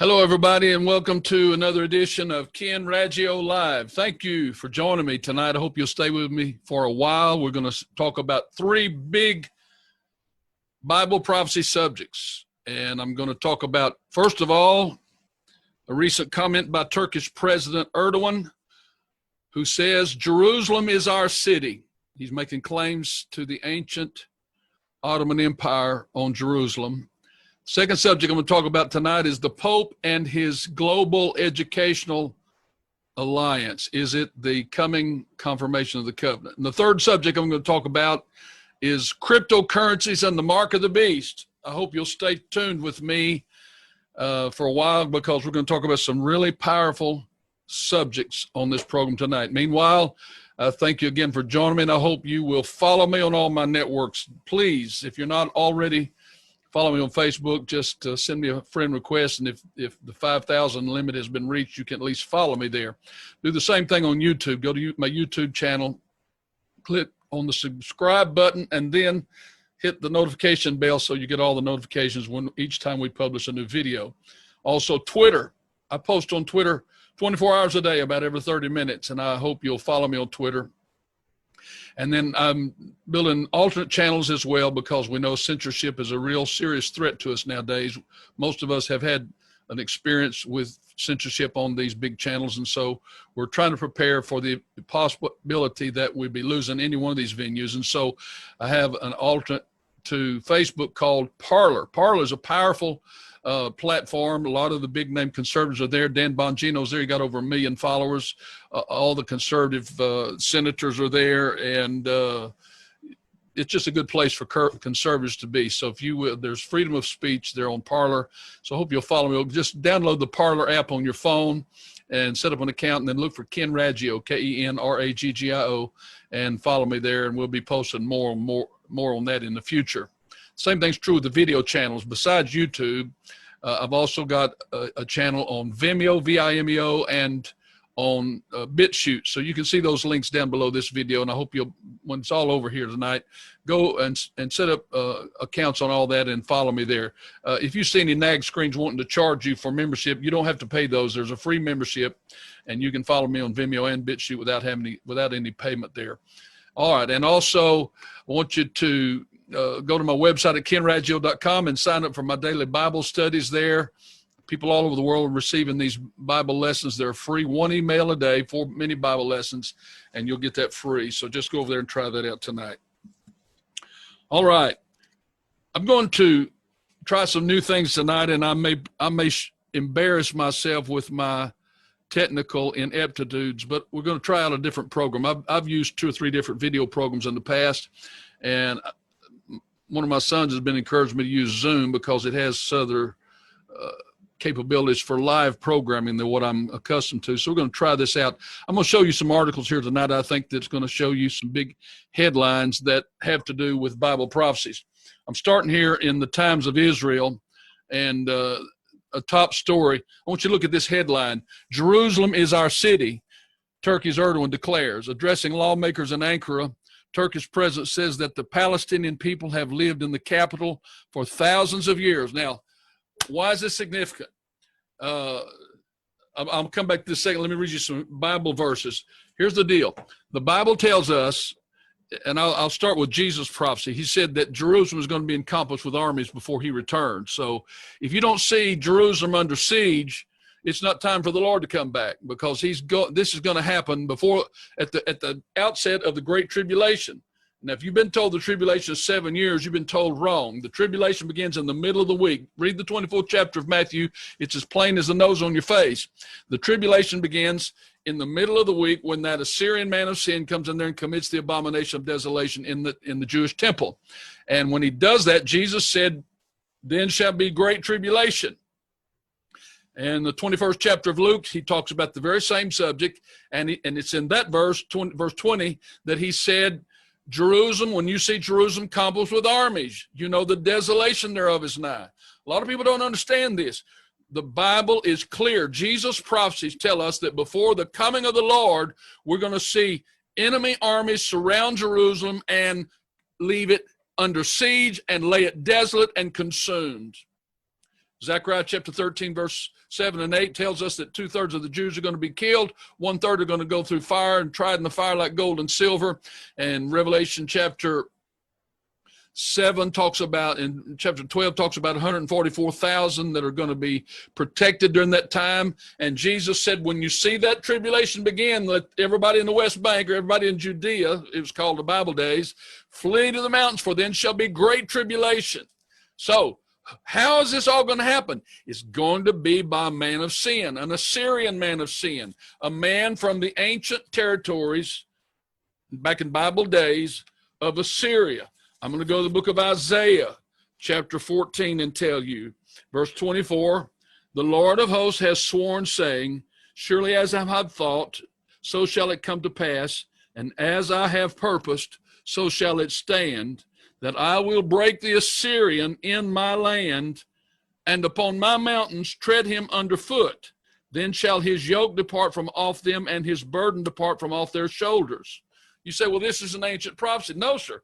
Hello, everybody, and welcome to another edition of KEN RAGGIO Live. Thank you for joining me tonight. I hope you'll stay with me for a while. We're going to talk about three big Bible prophecy subjects. And I'm going to talk about, first of all, a recent comment by Turkish President Erdogan, who says, Jerusalem is our city. He's making claims to the ancient Ottoman Empire on Jerusalem. Second subject I'm going to talk about tonight is the Pope and his global educational alliance. Is it the coming confirmation of the covenant? And the third subject I'm going to talk about is cryptocurrencies and the mark of the beast. I hope you'll stay tuned with me for a while, because we're going to talk about some really powerful subjects on this program tonight. Meanwhile, thank you again for joining me, and I hope you will follow me on all my networks. Please, if you're not already, follow me on Facebook. Just send me a friend request, and if the 5,000 limit has been reached, you can at least follow me there. Do the same thing on YouTube. Go to my YouTube channel, click on the subscribe button, and then hit the notification bell so you get all the notifications each time we publish a new video. Also, Twitter. I post on Twitter 24 hours a day, about every 30 minutes, and I hope you'll follow me on Twitter. And then I'm building alternate channels as well, because we know censorship is a real serious threat to us nowadays. Most of us have had an experience with censorship on these big channels, and so we're trying to prepare for the possibility that we'd be losing any one of these venues. And so I have an alternate to Facebook called Parler. Parler is a powerful platform. A lot of the big name conservatives are there. Dan Bongino's there. He got over 1 million followers. All the conservative senators are there, and it's just a good place for conservatives to be. So if you will, there's freedom of speech there on Parler. So I hope you'll follow me. Just download the Parler app on your phone and set up an account, and then look for KEN RAGGIO, KEN RAGGIO, and follow me there, and we'll be posting more on that in the future. Same thing's true with the video channels. Besides YouTube, I've also got a channel on Vimeo, Vimeo, and on BitChute. So you can see those links down below this video, and I hope you'll, when it's all over here tonight, go and set up accounts on all that and follow me there. If you see any nag screens wanting to charge you for membership, you don't have to pay those. There's a free membership, and you can follow me on Vimeo and BitChute without any payment there. All right, and also I want you to go to my website at kenraggio.com and sign up for my daily Bible studies there. People all over the world are receiving these Bible lessons. They're free, 1 email a day, 4 mini Bible lessons, and you'll get that free. So just go over there and try that out tonight. All right. I'm going to try some new things tonight, and I may embarrass myself with my technical ineptitudes, but we're going to try out a different program. I've used 2 or 3 different video programs in the past, and one of my sons has been encouraging me to use Zoom because it has other capabilities for live programming than what I'm accustomed to. So we're going to try this out. I'm going to show you some articles here tonight. I think that's going to show you some big headlines that have to do with Bible prophecies. I'm starting here in the Times of Israel, and a top story. I want you to look at this headline. Jerusalem is our city, Turkey's Erdogan declares. Addressing lawmakers in Ankara, Turkish president says that the Palestinian people have lived in the capital for thousands of years. Now, why is this significant? I'll come back to this second. Let me read you some Bible verses. Here's the deal. The Bible tells us, and I'll start with Jesus' prophecy. He said that Jerusalem is going to be encompassed with armies before he returns. So if you don't see Jerusalem under siege, it's not time for the Lord to come back, because this is going to happen before, at the outset of the Great Tribulation. Now, if you've been told the tribulation is 7 years, you've been told wrong. The tribulation begins in the middle of the week. Read the 24th chapter of Matthew. It's as plain as the nose on your face. The tribulation begins in the middle of the week, when that Assyrian man of sin comes in there and commits the abomination of desolation in the Jewish temple. And when he does that, Jesus said, then shall be great tribulation. And the 21st chapter of Luke, he talks about the very same subject, and it's in that verse 20, that he said, Jerusalem, when you see Jerusalem compassed with armies, you know the desolation thereof is nigh. A lot of people don't understand this. The Bible is clear. Jesus' prophecies tell us that before the coming of the Lord, we're going to see enemy armies surround Jerusalem and leave it under siege and lay it desolate and consumed. Zechariah chapter 13, verse 7 and 8 tells us that 2/3 of the Jews are going to be killed. 1/3 are going to go through fire and tried in the fire like gold and silver. And Revelation chapter 7 talks about, in chapter 12 talks about 144,000 that are going to be protected during that time. And Jesus said, when you see that tribulation begin, let everybody in the West Bank or everybody in Judea, it was called the Bible days, flee to the mountains, for then shall be great tribulation. So how is this all going to happen? It's going to be by a man of sin, an Assyrian man of sin, a man from the ancient territories back in Bible days of Assyria. I'm going to go to the book of Isaiah, chapter 14, and tell you, verse 24, the Lord of hosts has sworn, saying, surely as I have thought, so shall it come to pass, and as I have purposed, so shall it stand, that I will break the Assyrian in my land, and upon my mountains tread him underfoot. Then shall his yoke depart from off them, and his burden depart from off their shoulders. You say, well, this is an ancient prophecy. No, sir.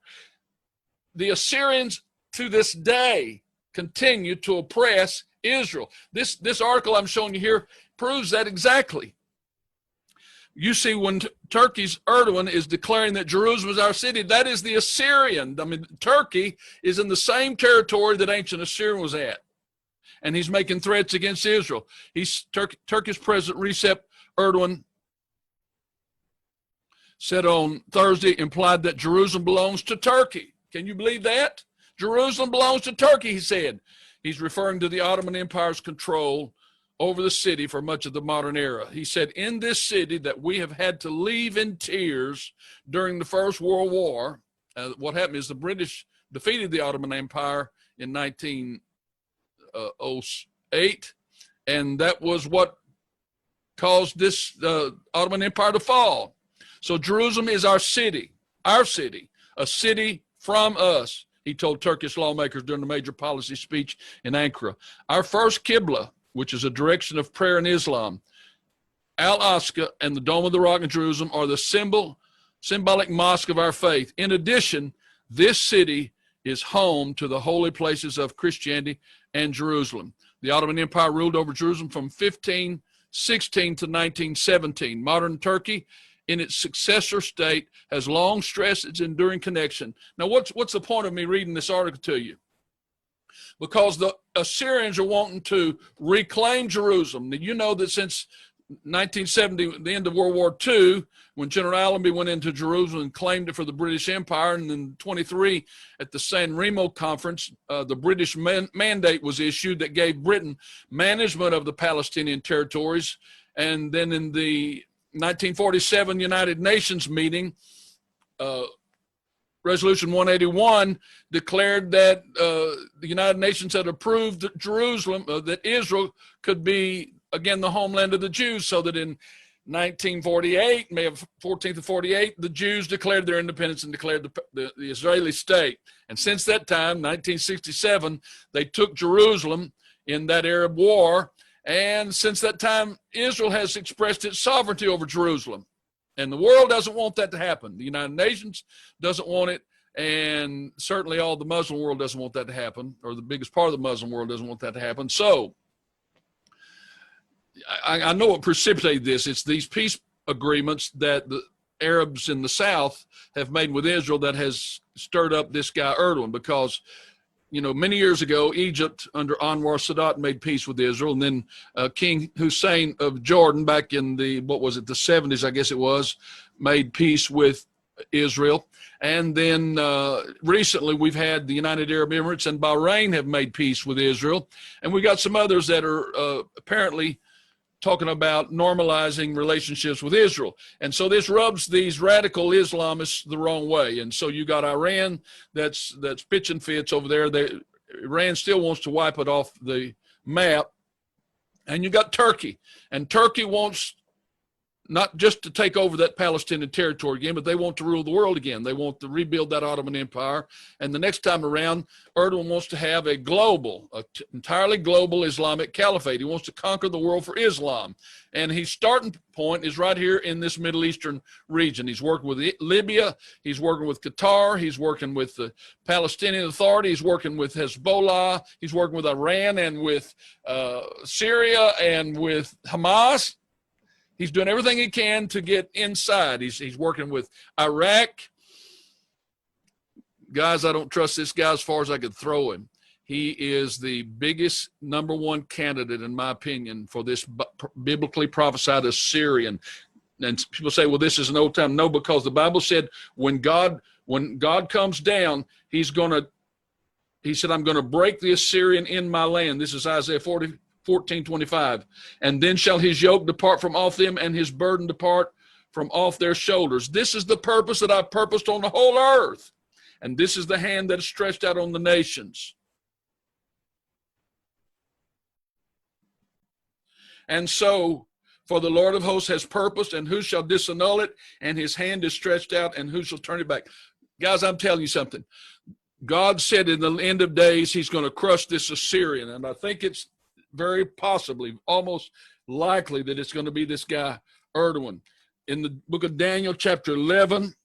The Assyrians to this day continue to oppress Israel. This article I'm showing you here proves that exactly. You see, when Turkey's Erdogan is declaring that Jerusalem is our city, that is the Assyrian. I mean, Turkey is in the same territory that ancient Assyria was at. And he's making threats against Israel. Turkish President Recep Erdogan said on Thursday, implied that Jerusalem belongs to Turkey. Can you believe that? Jerusalem belongs to Turkey, he said. He's referring to the Ottoman Empire's control over the city for much of the modern era. He said, in this city that we have had to leave in tears during the First World War, what happened is the British defeated the Ottoman Empire in 1908, and that was what caused this Ottoman Empire to fall. So Jerusalem is our city, a city from us, he told Turkish lawmakers during a major policy speech in Ankara. Our first Qibla, which is a direction of prayer in Islam, Al-Aqsa and the Dome of the Rock in Jerusalem are the symbolic mosque of our faith. In addition, this city is home to the holy places of Christianity and Jerusalem. The Ottoman Empire ruled over Jerusalem from 1516 to 1917. Modern Turkey, in its successor state, has long stressed its enduring connection. Now, what's the point of me reading this article to you? Because the Assyrians are wanting to reclaim Jerusalem. You know that since 1970, the end of World War II, when General Allenby went into Jerusalem and claimed it for the British Empire, and then 23 at the San Remo conference, the British mandate was issued that gave Britain management of the Palestinian territories. And then in the 1947 United Nations meeting, Resolution 181 declared that the United Nations had approved Jerusalem, that Israel could be, again, the homeland of the Jews, so that in 1948, May 14th of 48, the Jews declared their independence and declared the Israeli state. And since that time, 1967, they took Jerusalem in that Arab war. And since that time, Israel has expressed its sovereignty over Jerusalem. And the world doesn't want that to happen. The United Nations doesn't want it. And certainly all the Muslim world doesn't want that to happen, or the biggest part of the Muslim world doesn't want that to happen. So I know what precipitated this. It's these peace agreements that the Arabs in the South have made with Israel that has stirred up this guy Erdogan, because you know, many years ago, Egypt under Anwar Sadat made peace with Israel. And then King Hussein of Jordan back in the, the 70s, I guess it was, made peace with Israel. And then recently we've had the United Arab Emirates and Bahrain have made peace with Israel. And we got some others that are apparently talking about normalizing relationships with Israel. And so this rubs these radical Islamists the wrong way. And so you got Iran that's pitching fits over there. Iran still wants to wipe it off the map. And you got Turkey. And Turkey wants not just to take over that Palestinian territory again, but they want to rule the world again. They want to rebuild that Ottoman Empire. And the next time around, Erdogan wants to have a global, entirely global Islamic caliphate. He wants to conquer the world for Islam. And his starting point is right here in this Middle Eastern region. He's working with Libya. He's working with Qatar. He's working with the Palestinian Authority. He's working with Hezbollah. He's working with Iran and with Syria and with Hamas. He's doing everything he can to get inside. He's working with Iraq. Guys, I don't trust this guy as far as I could throw him. He is the biggest #1 candidate, in my opinion, for this biblically prophesied Assyrian. And people say, well, this is an old time. No, because the Bible said when God comes down, he said, I'm going to break the Assyrian in my land. This is Isaiah 14:25. And then shall his yoke depart from off them and his burden depart from off their shoulders. This is the purpose that I've purposed on the whole earth. And this is the hand that is stretched out on the nations. And so, for the Lord of hosts has purposed, and who shall disannul it? And his hand is stretched out, and who shall turn it back? Guys, I'm telling you something. God said in the end of days, he's going to crush this Assyrian. And I think it's very possibly, almost likely, that it's going to be this guy, Erdogan. In the book of Daniel, chapter 11,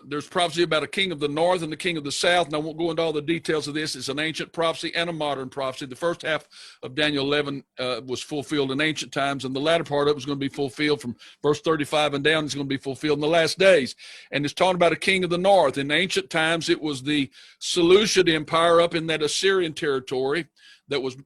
there's prophecy about a king of the north and the king of the south, and I won't go into all the details of this. It's an ancient prophecy and a modern prophecy. The first half of Daniel 11 was fulfilled in ancient times, and the latter part of it was going to be fulfilled from verse 35 and down. It's going to be fulfilled in the last days. And it's talking about a king of the north. In ancient times, it was the Seleucid Empire up in that Assyrian territory that was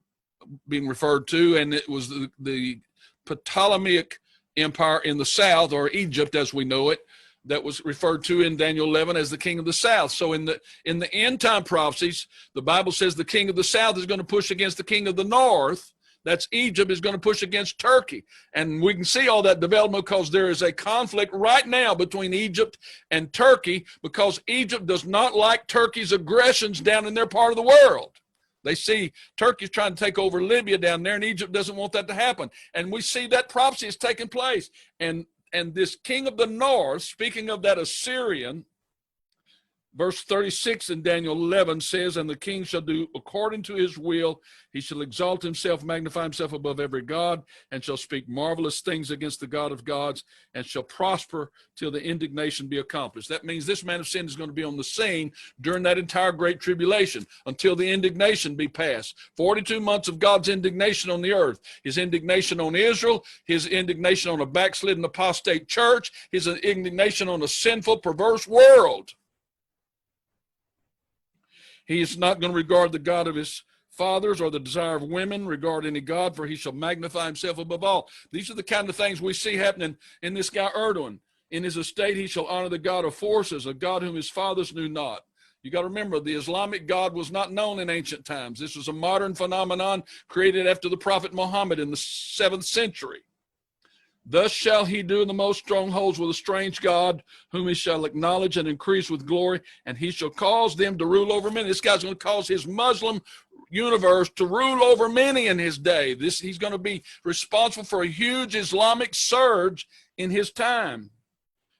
being referred to, and it was the Ptolemaic Empire in the south, or Egypt as we know it, that was referred to in Daniel 11 as the king of the south. So in the end time prophecies, the Bible says the king of the south is going to push against the king of the north. That's Egypt, is going to push against Turkey. And we can see all that development because there is a conflict right now between Egypt and Turkey, because Egypt does not like Turkey's aggressions down in their part of the world. They see Turkey's trying to take over Libya down there, and Egypt doesn't want that to happen. And we see that prophecy is taking place. And this king of the north, speaking of that Assyrian, verse 36 in Daniel 11 says, and the king shall do according to his will. He shall exalt himself, magnify himself above every god, and shall speak marvelous things against the God of gods, and shall prosper till the indignation be accomplished. That means this man of sin is going to be on the scene during that entire great tribulation until the indignation be passed. 42 months of God's indignation on the earth. His indignation on Israel, his indignation on a backslidden apostate church, his indignation on a sinful, perverse world. He is not going to regard the God of his fathers or the desire of women, regard any God, for he shall magnify himself above all. These are the kind of things we see happening in this guy Erdogan. In his estate he shall honor the God of forces, a God whom his fathers knew not. You got to remember, the Islamic God was not known in ancient times. This was a modern phenomenon created after the Prophet Muhammad in the 7th century. Thus shall he do in the most strongholds with a strange God, whom he shall acknowledge and increase with glory, and he shall cause them to rule over many. This guy's going to cause his Muslim universe to rule over many in his day. He's going to be responsible for a huge Islamic surge in his time.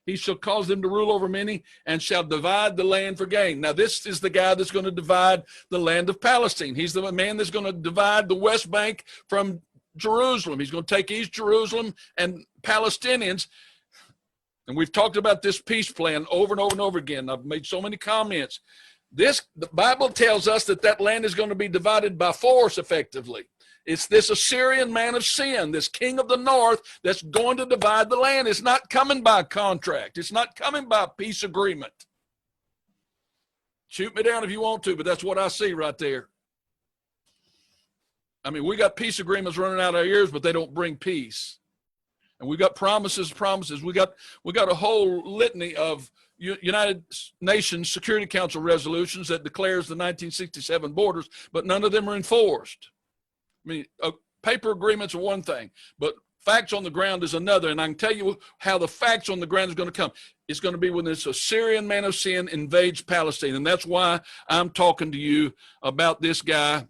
He shall cause them to rule over many, and shall divide the land for gain. Now, this is the guy that's going to divide the land of Palestine. He's the man that's going to divide the West Bank from Jerusalem. He's going to take East Jerusalem and Palestinians. And we've talked about this peace plan over and over and over again. I've made so many comments. The Bible tells us that land is going to be divided by force effectively. It's this Assyrian man of sin, this king of the north, that's going to divide the land. It's not coming by contract. It's not coming by peace agreement. Shoot me down if you want to, but that's what I see right there. I mean, we got peace agreements running out of our ears, but they don't bring peace. And we got promises. We got a whole litany of United Nations Security Council resolutions that declares the 1967 borders, but none of them are enforced. I mean, paper agreements are one thing, but facts on the ground is another. And I can tell you how the facts on the ground is going to come. It's going to be when this Assyrian man of sin invades Palestine. And that's why I'm talking to you about this guy,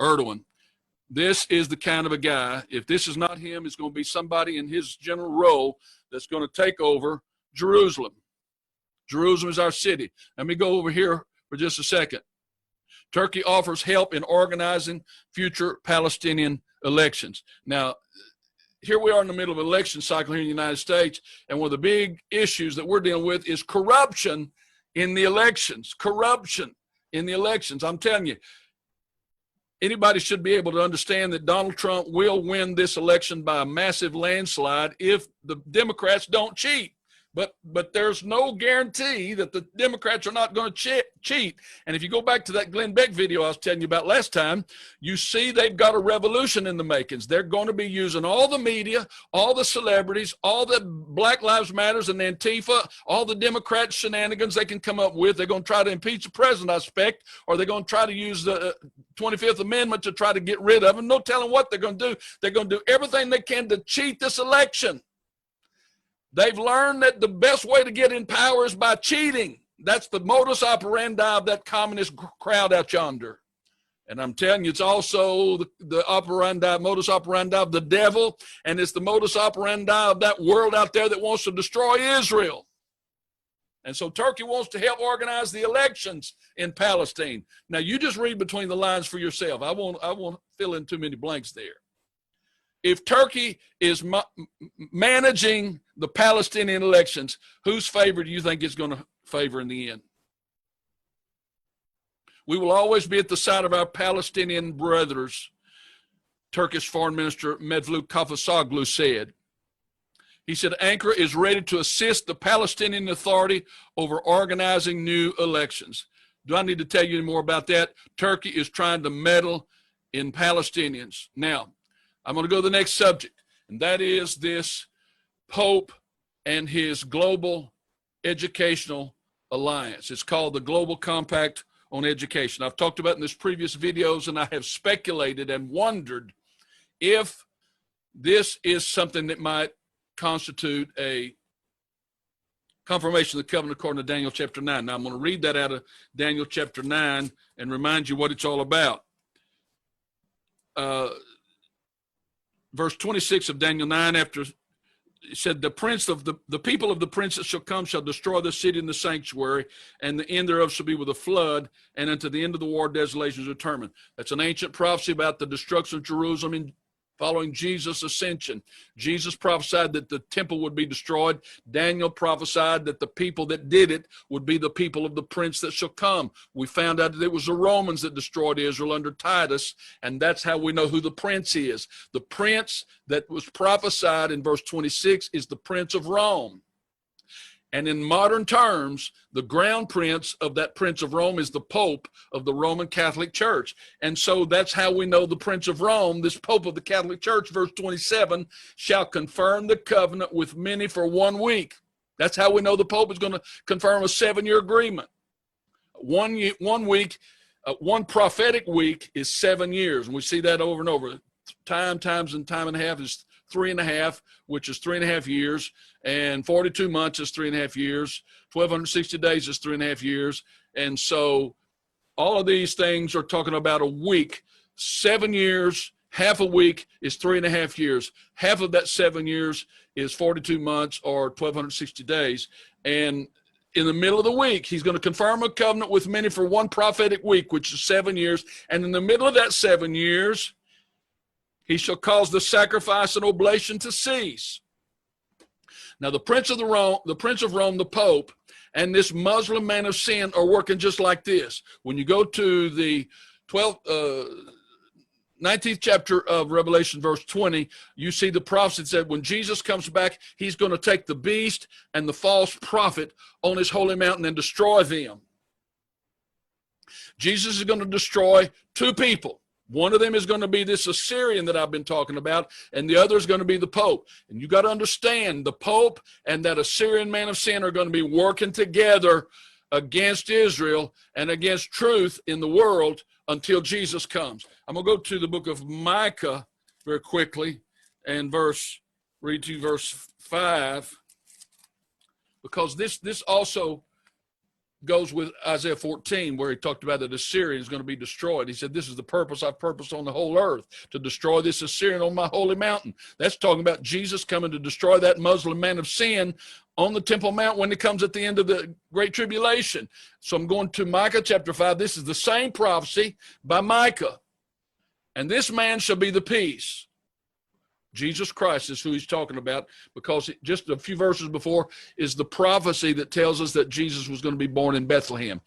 Erdogan. This is the kind of a guy, if this is not him, it's going to be somebody in his general role that's going to take over Jerusalem. Jerusalem is our city. Let me go over here for just a second. Turkey offers help in organizing future Palestinian elections. Now, here we are in the middle of an election cycle here in the United States, and one of the big issues that we're dealing with is corruption in the elections. Corruption in the elections. I'm telling you, anybody should be able to understand that Donald Trump will win this election by a massive landslide if the Democrats don't cheat. But there's no guarantee that the Democrats are not going to cheat. And if you go back to that Glenn Beck video I was telling you about last time, you see they've got a revolution in the makings. They're going to be using all the media, all the celebrities, all the Black Lives Matters and Antifa, all the Democrat shenanigans they can come up with. They're going to try to impeach the president, I suspect, or they're going to try to use the 25th Amendment to try to get rid of him. No telling what they're going to do. They're going to do everything they can to cheat this election. They've learned that the best way to get in power is by cheating. That's the modus operandi of that communist crowd out yonder. And I'm telling you, it's also the modus operandi of the devil, and it's the modus operandi of that world out there that wants to destroy Israel. And so Turkey wants to help organize the elections in Palestine. Now, you just read between the lines for yourself. I won't fill in too many blanks there. If Turkey is managing the Palestinian elections, whose favor do you think is going to favor in the end? We will always be at the side of our Palestinian brothers, Turkish Foreign Minister Mevlut Cavusoglu said. He said, Ankara is ready to assist the Palestinian Authority over organizing new elections. Do I need to tell you any more about that? Turkey is trying to meddle in Palestinians. Now, I'm going to go to the next subject, and that is this Pope and his global educational alliance. It's called the Global Compact on Education. I've talked about it in this previous videos, and I have speculated and wondered if this is something that might constitute a confirmation of the covenant according to Daniel chapter 9. Now, I'm going to read that out of Daniel chapter 9 and remind you what it's all about. Verse 26 of Daniel 9, after it said, the people of the prince that shall come shall destroy the city and the sanctuary, and the end thereof shall be with a flood, and unto the end of the war desolation is determined. That's an ancient prophecy about the destruction of Jerusalem following Jesus' ascension. Jesus prophesied that the temple would be destroyed. Daniel prophesied that the people that did it would be the people of the prince that shall come. We found out that it was the Romans that destroyed Israel under Titus, and that's how we know who the prince is. The prince that was prophesied in verse 26 is the Prince of Rome. And in modern terms, the ground prince of that Prince of Rome is the Pope of the Roman Catholic Church. And so that's how we know the Prince of Rome, this Pope of the Catholic Church, verse 27, shall confirm the covenant with many for 1 week. That's how we know the Pope is going to confirm a 7-year agreement. 1 week, one prophetic week is 7 years. And we see that over and over. Times and time and a half is 3.5, which is 3.5 years, and 42 months is 3.5 years, 1,260 days is 3.5 years, and so all of these things are talking about a week. 7 years, half a week is 3.5 years. Half of that 7 years is 42 months or 1,260 days, and in the middle of the week, he's going to confirm a covenant with many for 1 prophetic week, which is 7 years, and in the middle of that 7 years, he shall cause the sacrifice and oblation to cease. Now, the Prince of Rome, the Pope, and this Muslim man of sin are working just like this. When you go to the 19th chapter of Revelation, verse 20, you see the prophecy said when Jesus comes back, he's going to take the beast and the false prophet on his holy mountain and destroy them. Jesus is going to destroy 2 people. One of them is going to be this Assyrian that I've been talking about, and the other is going to be the Pope. And you got to understand, the Pope and that Assyrian man of sin are going to be working together against Israel and against truth in the world until Jesus comes. I'm going to go to the book of Micah very quickly and read to verse 5, because this goes with Isaiah 14, where he talked about that Assyria is going to be destroyed. He said, this is the purpose I've purposed on the whole earth, to destroy this Assyrian on my holy mountain. That's talking about Jesus coming to destroy that Muslim man of sin on the Temple Mount when he comes at the end of the Great Tribulation. So I'm going to Micah chapter 5. This is the same prophecy by Micah. And this man shall be the peace. Jesus Christ is who he's talking about, because just a few verses before is the prophecy that tells us that Jesus was going to be born in Bethlehem.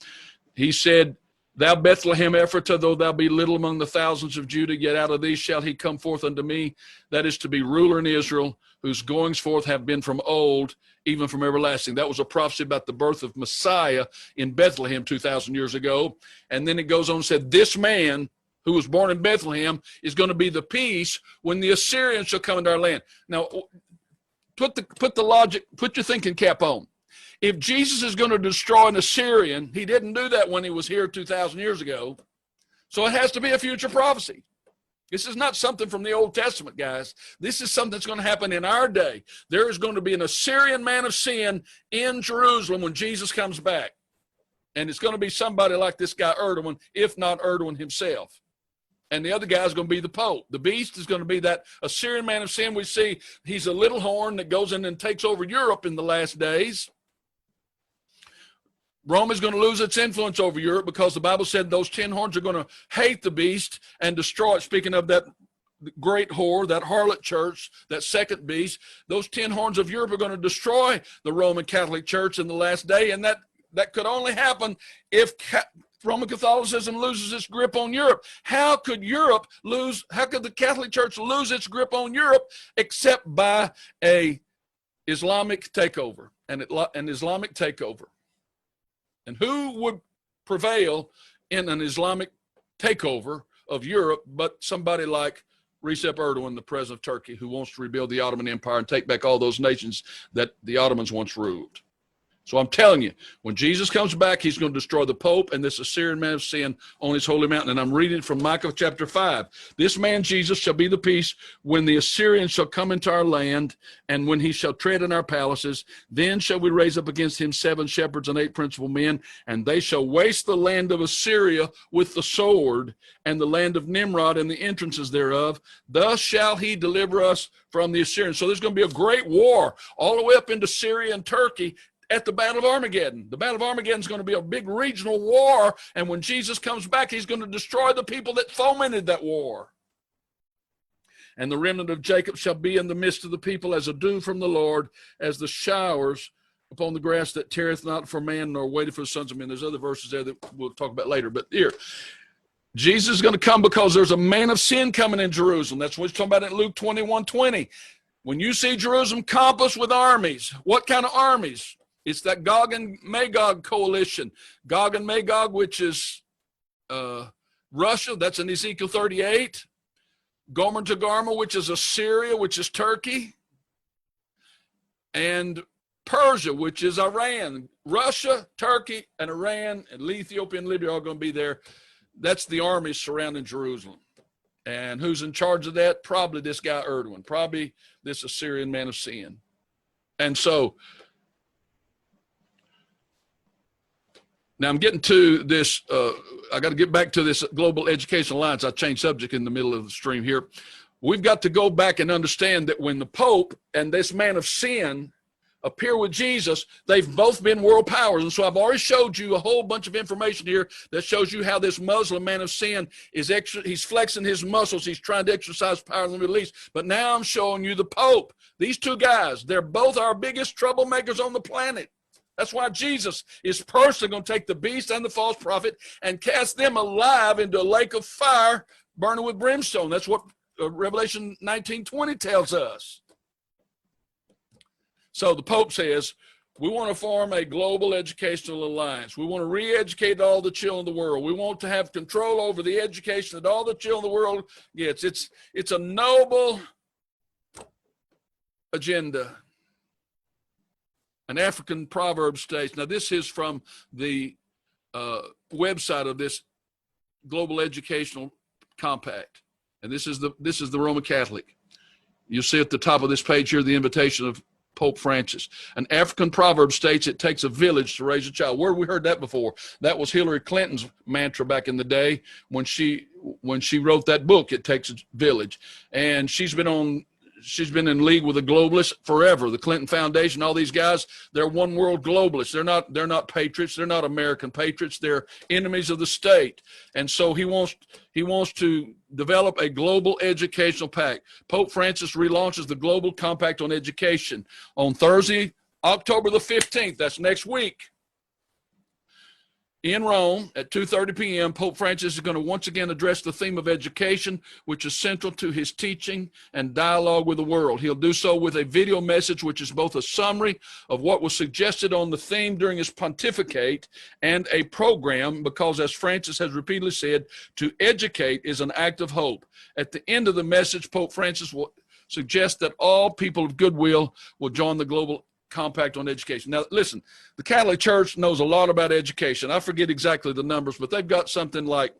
He said, thou Bethlehem Ephratah, though thou be little among the thousands of Judah, yet out of thee shall he come forth unto me, that is to be ruler in Israel, whose goings forth have been from old, even from everlasting. That was a prophecy about the birth of Messiah in Bethlehem 2,000 years ago. And then it goes on and said, this man who was born in Bethlehem is going to be the peace when the Assyrians shall come into our land. Now, put the logic, put your thinking cap on. If Jesus is going to destroy an Assyrian, he didn't do that when he was here 2,000 years ago. So it has to be a future prophecy. This is not something from the Old Testament, guys. This is something that's going to happen in our day. There is going to be an Assyrian man of sin in Jerusalem when Jesus comes back. And it's going to be somebody like this guy Erdogan, if not Erdogan himself. And the other guy is going to be the Pope. The beast is going to be that Assyrian man of sin we see. He's a little horn that goes in and takes over Europe in the last days. Rome is going to lose its influence over Europe, because the Bible said those 10 horns are going to hate the beast and destroy it. Speaking of that great whore, that harlot church, that second beast, those 10 horns of Europe are going to destroy the Roman Catholic Church in the last day. And that could only happen if Roman Catholicism loses its grip on Europe. How could the Catholic Church lose its grip on Europe except by an Islamic takeover, an Islamic takeover? And who would prevail in an Islamic takeover of Europe but somebody like Recep Erdogan, the president of Turkey, who wants to rebuild the Ottoman Empire and take back all those nations that the Ottomans once ruled? So I'm telling you, when Jesus comes back, he's going to destroy the Pope and this Assyrian man of sin on his holy mountain. And I'm reading from Micah chapter 5. This man Jesus shall be the peace when the Assyrians shall come into our land, and when he shall tread in our palaces. Then shall we raise up against him 7 shepherds and 8 principal men, and they shall waste the land of Assyria with the sword, and the land of Nimrod and the entrances thereof. Thus shall he deliver us from the Assyrians. So there's going to be a great war all the way up into Syria and Turkey at the Battle of Armageddon. The Battle of Armageddon is going to be a big regional war, and when Jesus comes back, he's going to destroy the people that fomented that war. And the remnant of Jacob shall be in the midst of the people as a dew from the Lord, as the showers upon the grass that tarrieth not for man, nor waiteth for the sons of men. There's other verses there that we'll talk about later, but here, Jesus is going to come because there's a man of sin coming in Jerusalem. That's what he's talking about in Luke 21:20. When you see Jerusalem compassed with armies, what kind of armies? It's that Gog and Magog coalition. Gog and Magog, which is Russia, that's in Ezekiel 38. Gomer and Togarmah, which is Assyria, which is Turkey. And Persia, which is Iran. Russia, Turkey, and Iran, and Ethiopia and Libya are going to be there. That's the armies surrounding Jerusalem. And who's in charge of that? Probably this guy Erdogan, probably this Assyrian man of sin. And so, now I'm getting to this, I got to get back to this Global Education Alliance. I changed subject in the middle of the stream here. We've got to go back and understand that when the Pope and this man of sin appear with Jesus, they've both been world powers. And so I've already showed you a whole bunch of information here that shows you how this Muslim man of sin is he's flexing his muscles. He's trying to exercise power in the Middle East. But now I'm showing you the Pope. These two guys, they're both our biggest troublemakers on the planet. That's why Jesus is personally going to take the beast and the false prophet and cast them alive into a lake of fire burning with brimstone. That's what Revelation 19:20 tells us. So the Pope says, we want to form a global educational alliance. We want to re-educate all the children of the world. We want to have control over the education that all the children of the world gets. It's a noble agenda. An African proverb states, now this is from the website of this Global Educational Compact, and this is the Roman Catholic. You'll see at the top of this page here the invitation of Pope Francis. An African proverb states it takes a village to raise a child. Where have we heard that before? That was Hillary Clinton's mantra back in the day when she wrote that book, It Takes a Village. And she's been in league with the globalists forever. The Clinton Foundation, all these guys, they're one world globalists. They're not patriots. They're not American patriots. They're enemies of the state. And so he wants to develop a global educational pact. Pope Francis relaunches the Global Compact on Education on Thursday, October the 15th. That's next week. In Rome at 2:30 p.m., Pope Francis is going to once again address the theme of education, which is central to his teaching and dialogue with the world. He'll do so with a video message, which is both a summary of what was suggested on the theme during his pontificate and a program, because as Francis has repeatedly said, to educate is an act of hope. At the end of the message, Pope Francis will suggest that all people of goodwill will join the Global Compact on Education. Now, listen, the Catholic Church knows a lot about education. I forget exactly the numbers, but they've got something like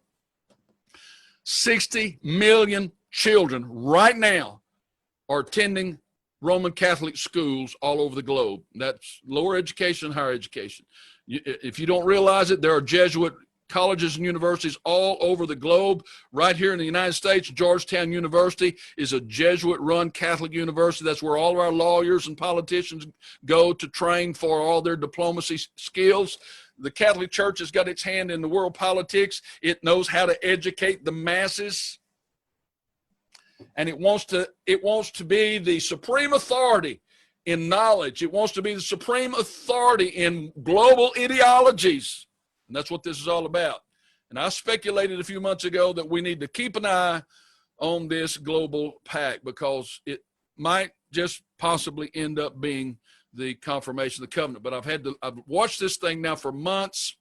60 million children right now are attending Roman Catholic schools all over the globe. That's lower education and higher education. If you don't realize it, there are Jesuit colleges and universities all over the globe. Right here in the United States, Georgetown University is a Jesuit-run Catholic university. That's where all of our lawyers and politicians go to train for all their diplomacy skills. The Catholic Church has got its hand in the world politics. It knows how to educate the masses. And it wants to be the supreme authority in knowledge. It wants to be the supreme authority in global ideologies. And that's what this is all about. And I speculated a few months ago that we need to keep an eye on this global pact, because it might just possibly end up being the confirmation of the covenant. But I've watched this thing now for months,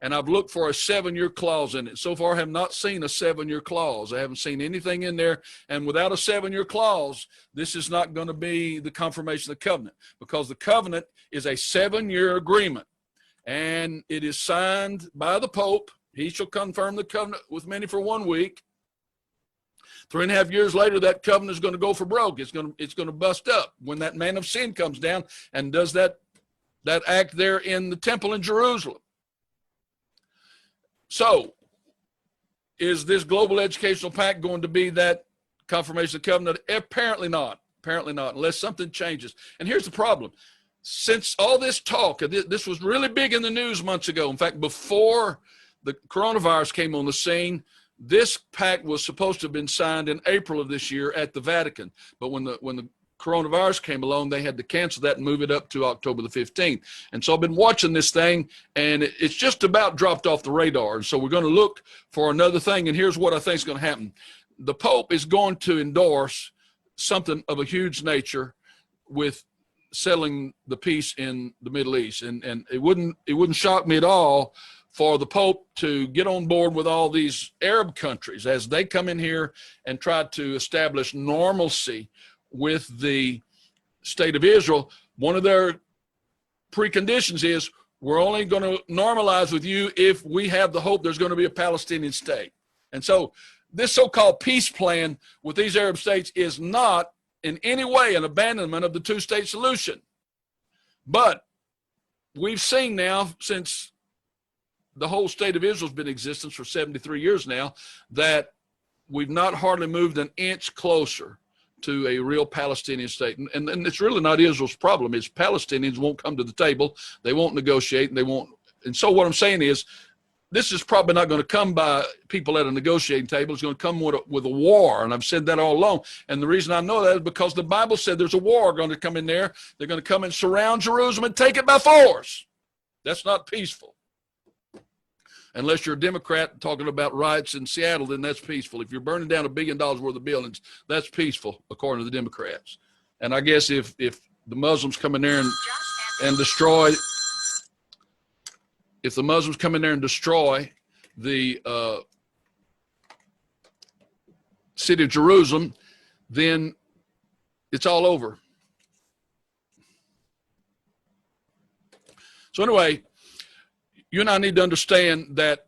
and I've looked for a 7-year clause in it. So far, I have not seen a 7-year clause. I haven't seen anything in there. And without a 7-year clause, this is not going to be the confirmation of the covenant, because the covenant is a 7-year agreement. And it is signed by the Pope. He shall confirm the covenant with many for 1 week. 3.5 years later, that covenant is going to go for broke. It's going to bust up when that man of sin comes down and does that act there in the temple in Jerusalem. So, is this global educational pact going to be that confirmation of the covenant? Apparently not. Apparently not, unless something changes. And here's the problem. Since all this talk, this was really big in the news months ago. In fact, before the coronavirus came on the scene, this pact was supposed to have been signed in April of this year at the Vatican. But when the coronavirus came along, they had to cancel that and move it up to October the 15th. And so I've been watching this thing, and it's just about dropped off the radar. And so we're going to look for another thing. And here's what I think is going to happen. The Pope is going to endorse something of a huge nature with settling the peace in the Middle East. And it wouldn't shock me at all for the Pope to get on board with all these Arab countries as they come in here and try to establish normalcy with the state of Israel. One of their preconditions is, we're only going to normalize with you if we have the hope there's going to be a Palestinian state. And so this so-called peace plan with these Arab states is not in any way an abandonment of the two-state solution. But we've seen now, since the whole state of Israel's been in existence for 73 years now, that we've not hardly moved an inch closer to a real Palestinian state. And it's really not Israel's problem. It's Palestinians won't come to the table. They won't negotiate, and they won't. And so what I'm saying is, this is probably not going to come by people at a negotiating table. It's going to come with a war, and I've said that all along. And the reason I know that is because the Bible said there's a war going to come in there. They're going to come and surround Jerusalem and take it by force. That's not peaceful. Unless you're a Democrat talking about riots in Seattle, then that's peaceful. If you're burning down $1 billion worth of buildings, that's peaceful, according to the Democrats. And I guess if the Muslims come in there and destroy, if the Muslims come in there and destroy the city of Jerusalem, then it's all over. So anyway, you and I need to understand that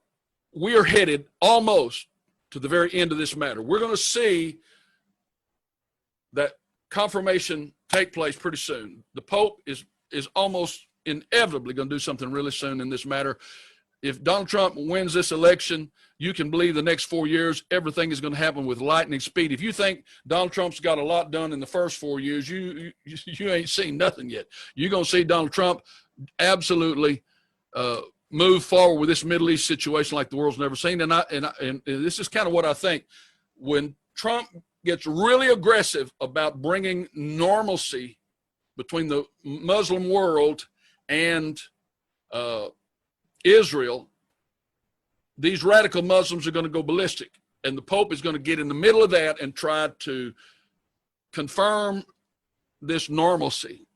we are headed almost to the very end of this matter. We're going to see that confirmation take place pretty soon. The Pope is almost inevitably going to do something really soon in this matter. If Donald Trump wins this election, you can believe the next 4 years, everything is going to happen with lightning speed. If you think Donald Trump's got a lot done in the first 4 years, you ain't seen nothing yet. You're going to see Donald Trump absolutely move forward with this Middle East situation like the world's never seen. And this is kind of what I think. When Trump gets really aggressive about bringing normalcy between the Muslim world and Israel, these radical Muslims are going to go ballistic, and the Pope is going to get in the middle of that and try to confirm this normalcy.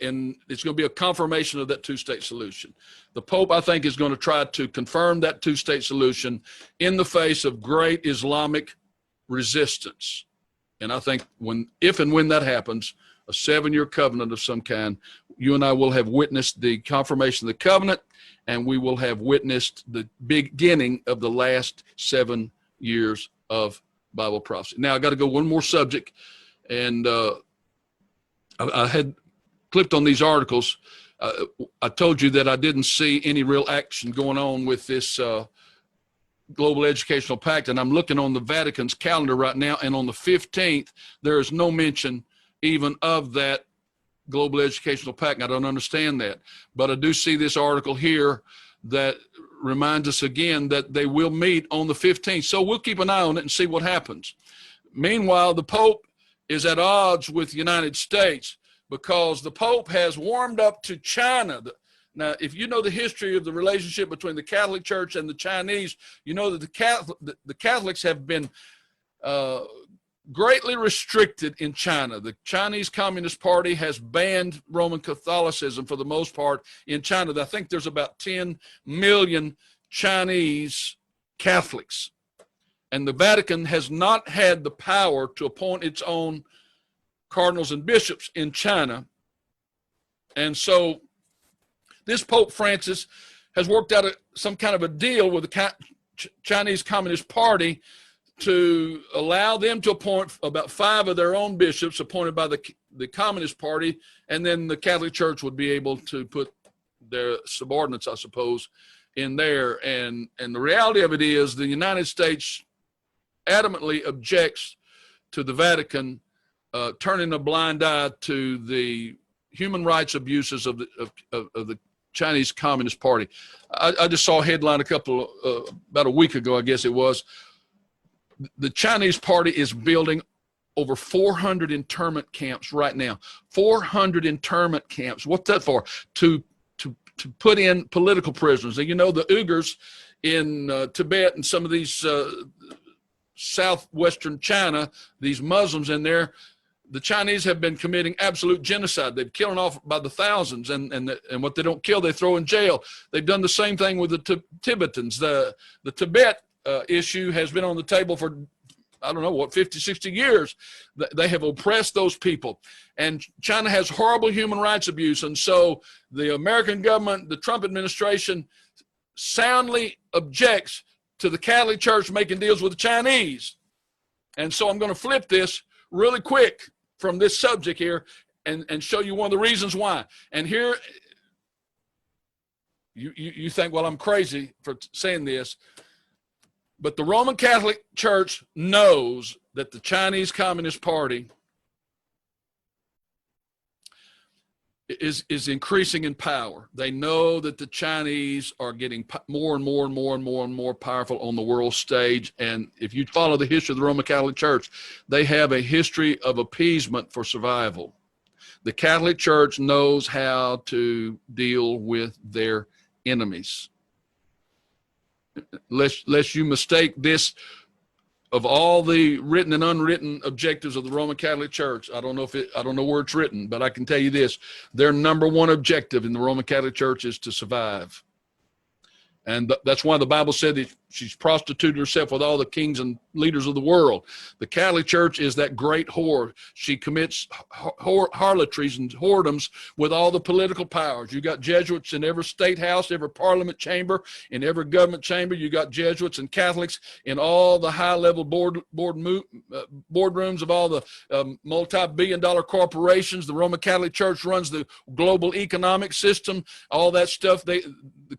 And it's going to be a confirmation of that two-state solution. The Pope, I think, is going to try to confirm that two-state solution in the face of great Islamic resistance. And I think if and when that happens, a 7-year covenant of some kind, you and I will have witnessed the confirmation of the covenant, and we will have witnessed the beginning of the last 7 years of Bible prophecy. Now, I got to go one more subject, and I had clicked on these articles. I told you that I didn't see any real action going on with this Global Educational Pact, and I'm looking on the Vatican's calendar right now, and on the 15th, there is no mention even of that Global Educational Pact. I don't understand that, but I do see this article here that reminds us again that they will meet on the 15th. So we'll keep an eye on it and see what happens. Meanwhile, the Pope is at odds with the United States because the Pope has warmed up to China. Now, if you know the history of the relationship between the Catholic Church and the Chinese, you know that the Catholics have been greatly restricted in China. The Chinese Communist Party has banned Roman Catholicism for the most part in China. I think there's about 10 million Chinese Catholics. And the Vatican has not had the power to appoint its own cardinals and bishops in China. And so this Pope Francis has worked out some kind of a deal with the Chinese Communist Party to allow them to appoint about 5 of their own bishops appointed by the Communist Party, and then the Catholic Church would be able to put their subordinates, I suppose, in there. And the reality of it is the United States adamantly objects to the Vatican turning a blind eye to the human rights abuses of the Chinese Communist Party. I just saw a headline about a week ago, I guess it was. The Chinese Party is building over 400 internment camps right now. 400 internment camps. What's that for? To put in political prisoners. And you know, the Uyghurs in Tibet and some of these southwestern China, these Muslims in there, the Chinese have been committing absolute genocide. They've killing off by the thousands, and what they don't kill, they throw in jail. They've done the same thing with the Tibetans. The Tibet issue has been on the table for, I don't know, what, 50, 60 years. They have oppressed those people. And China has horrible human rights abuse. And so the American government, the Trump administration, soundly objects to the Catholic Church making deals with the Chinese. And so I'm going to flip this really quick from this subject here and show you one of the reasons why. And here, you think, well, I'm crazy for saying this, but the Roman Catholic Church knows that the Chinese Communist Party is increasing in power. They know that the Chinese are getting more and more and more and more and more powerful on the world stage. And if you follow the history of the Roman Catholic Church, they have a history of appeasement for survival. The Catholic Church knows how to deal with their enemies. Lest you mistake this, of all the written and unwritten objectives of the Roman Catholic Church, I don't know where it's written, but I can tell you this: their number one objective in the Roman Catholic Church is to survive. And that's why the Bible said that she's prostituted herself with all the kings and leaders of the world. The Catholic Church is that great whore. She commits harlotries and whoredoms with all the political powers. You got Jesuits in every state house, every parliament chamber, in every government chamber. You got Jesuits and Catholics in all the high-level boardrooms of all the multi-billion-dollar corporations. The Roman Catholic Church runs the global economic system, all that stuff. The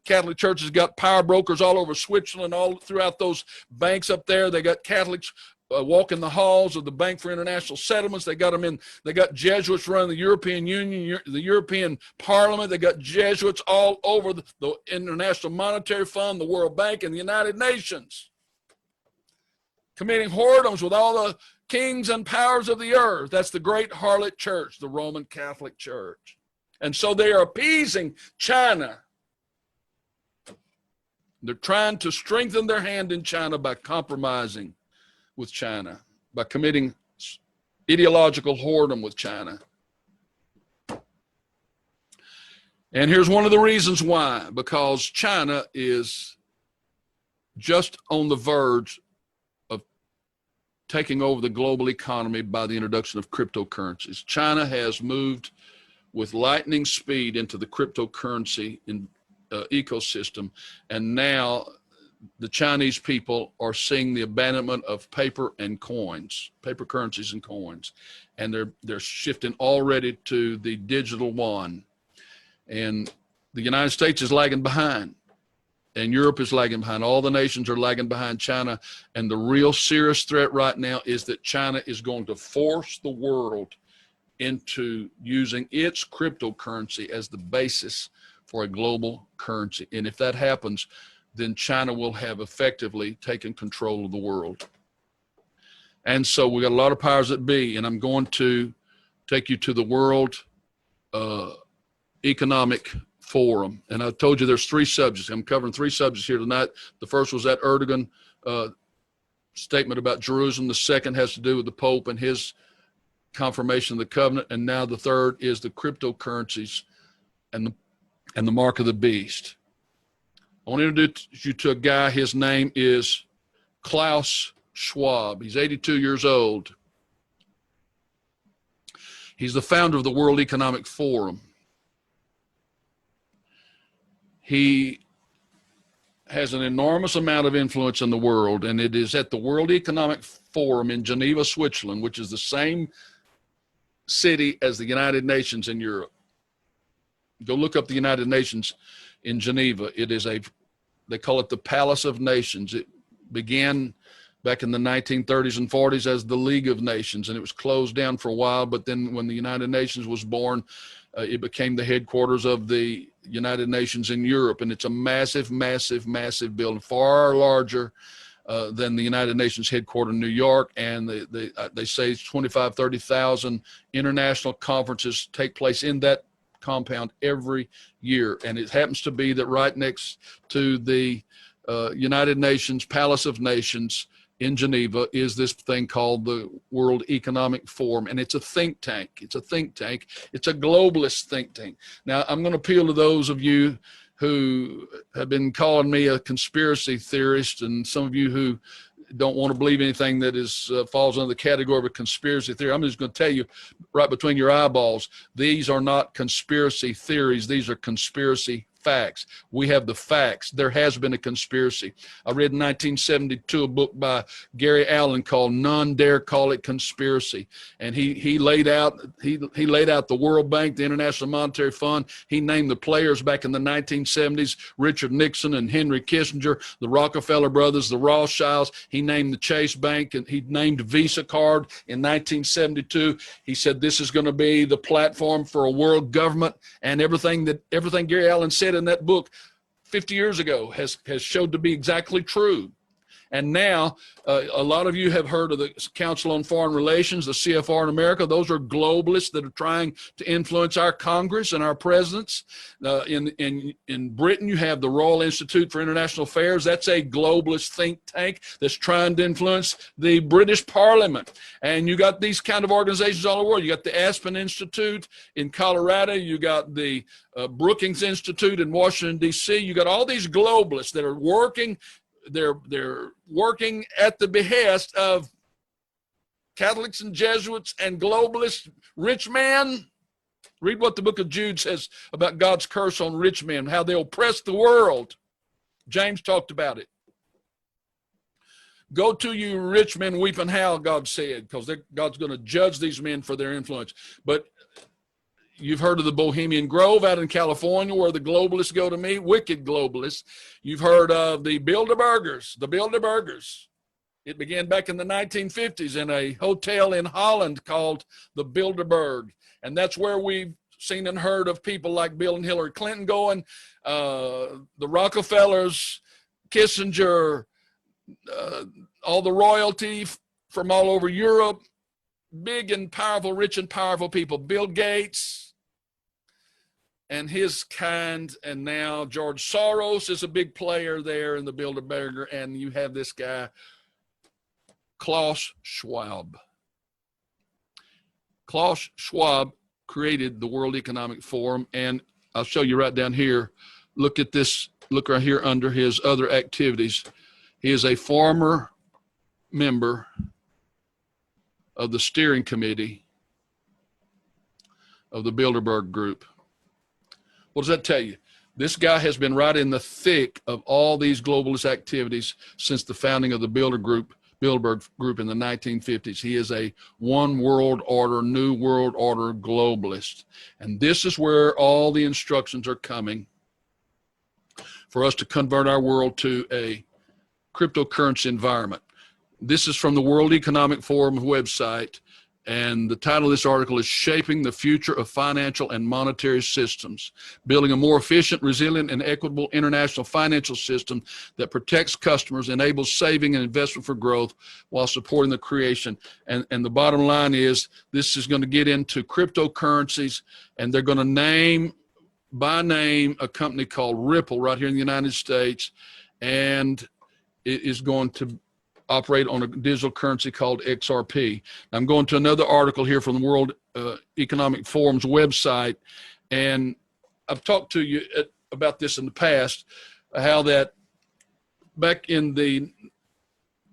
Catholic Church has got power brokers all over Switzerland, all throughout those banks up there. They got Catholics walking the halls of the Bank for International Settlements. They got them in. They got Jesuits running the European Union, the European Parliament. They got Jesuits all over the International Monetary Fund, the World Bank, and the United Nations, committing whoredoms with all the kings and powers of the earth. That's the great harlot church, the Roman Catholic Church. And so they are appeasing China. They're trying to strengthen their hand in China by compromising with China, by committing ideological whoredom with China. And here's one of the reasons why: because China is just on the verge of taking over the global economy by the introduction of cryptocurrencies. China has moved with lightning speed into the cryptocurrency ecosystem, and now the Chinese people are seeing the abandonment of paper and coins, paper currencies and coins, and they're shifting already to the digital yuan. And the United States is lagging behind, and Europe is lagging behind. All the nations are lagging behind China, and the real serious threat right now is that China is going to force the world into using its cryptocurrency as the basis for a global currency. And if that happens, then China will have effectively taken control of the world. And so we got a lot of powers that be, and I'm going to take you to the World Economic Forum. And I told you there's three subjects. I'm covering three subjects here tonight. The first was that Erdogan statement about Jerusalem. The second has to do with the Pope and his confirmation of the covenant. And now the third is the cryptocurrencies and the mark of the beast. I want to introduce you to a guy. His name is Klaus Schwab. He's 82 years old. He's the founder of the World Economic Forum. He has an enormous amount of influence in the world, and it is at the World Economic Forum in Geneva, Switzerland, which is the same city as the United Nations in Europe. Go look up the United Nations in Geneva. It is they call it the Palace of Nations. It began back in the 1930s and 40s as the League of Nations, and it was closed down for a while. But then when the United Nations was born, it became the headquarters of the United Nations in Europe. And it's a massive, massive, massive building, far larger than the United Nations headquarters in New York. And they say 25, 30,000 international conferences take place in that compound every year. And it happens to be that right next to the United Nations Palace of Nations in Geneva is this thing called the World Economic Forum. And it's a think tank. It's a think tank. It's a globalist think tank. Now, I'm going to appeal to those of you who have been calling me a conspiracy theorist, and some of you who don't want to believe anything that is falls under the category of a conspiracy theory. I'm just going to tell you right between your eyeballs, these are not conspiracy theories. These are conspiracy facts. We have the facts. There has been a conspiracy. I read in 1972 a book by Gary Allen called "None Dare Call It Conspiracy," and he laid out the World Bank, the International Monetary Fund. He named the players back in the 1970s: Richard Nixon and Henry Kissinger, the Rockefeller brothers, the Rothschilds. He named the Chase Bank, and he named Visa card in 1972. He said this is going to be the platform for a world government, and everything Gary Allen said in that book 50 years ago has showed to be exactly true. And now a lot of you have heard of the Council on Foreign Relations, the CFR in America. Those are globalists that are trying to influence our Congress and our presidents. In Britain, you have the Royal Institute for International Affairs. That's a globalist think tank that's trying to influence the British Parliament. And you got these kind of organizations all over the world. You got the Aspen Institute in Colorado. You got the Brookings Institute in Washington, D.C. You got all these globalists that are working. They're working at the behest of Catholics and Jesuits and globalists, rich men. Read what the book of Jude says about God's curse on rich men, how they oppress the world. James talked about it. Go to you rich men, weep and howl, God said, because God's going to judge these men for their influence. But you've heard of the Bohemian Grove out in California where the globalists go to meet, wicked globalists. You've heard of the Bilderbergers, It began back in the 1950s in a hotel in Holland called the Bilderberg. And that's where we've seen and heard of people like Bill and Hillary Clinton going, the Rockefellers, Kissinger, all the royalty from all over Europe, big and powerful, rich and powerful people, Bill Gates and his kind, and now George Soros is a big player there in the Bilderberger, and you have this guy, Klaus Schwab. Klaus Schwab created the World Economic Forum, and I'll show you right down here. Look at this, look right here under his other activities. He is a former member of the steering committee of the Bilderberg Group. What does that tell you? This guy has been right in the thick of all these globalist activities since the founding of the Bilderberg Group in the 1950s. He is a one world order, new world order globalist. And this is where all the instructions are coming for us to convert our world to a cryptocurrency environment. This is from the World Economic Forum website, and the title of this article is Shaping the Future of Financial and Monetary Systems, Building a More Efficient, Resilient, and Equitable International Financial System that Protects Customers, Enables Saving and Investment for Growth, while supporting the creation. And the bottom line is, this is going to get into cryptocurrencies, and they're going to name by name a company called Ripple right here in the United States, and it is going to operate on a digital currency called XRP. I'm going to another article here from the World Economic Forum's website, and I've talked to you about this in the past, how that back in the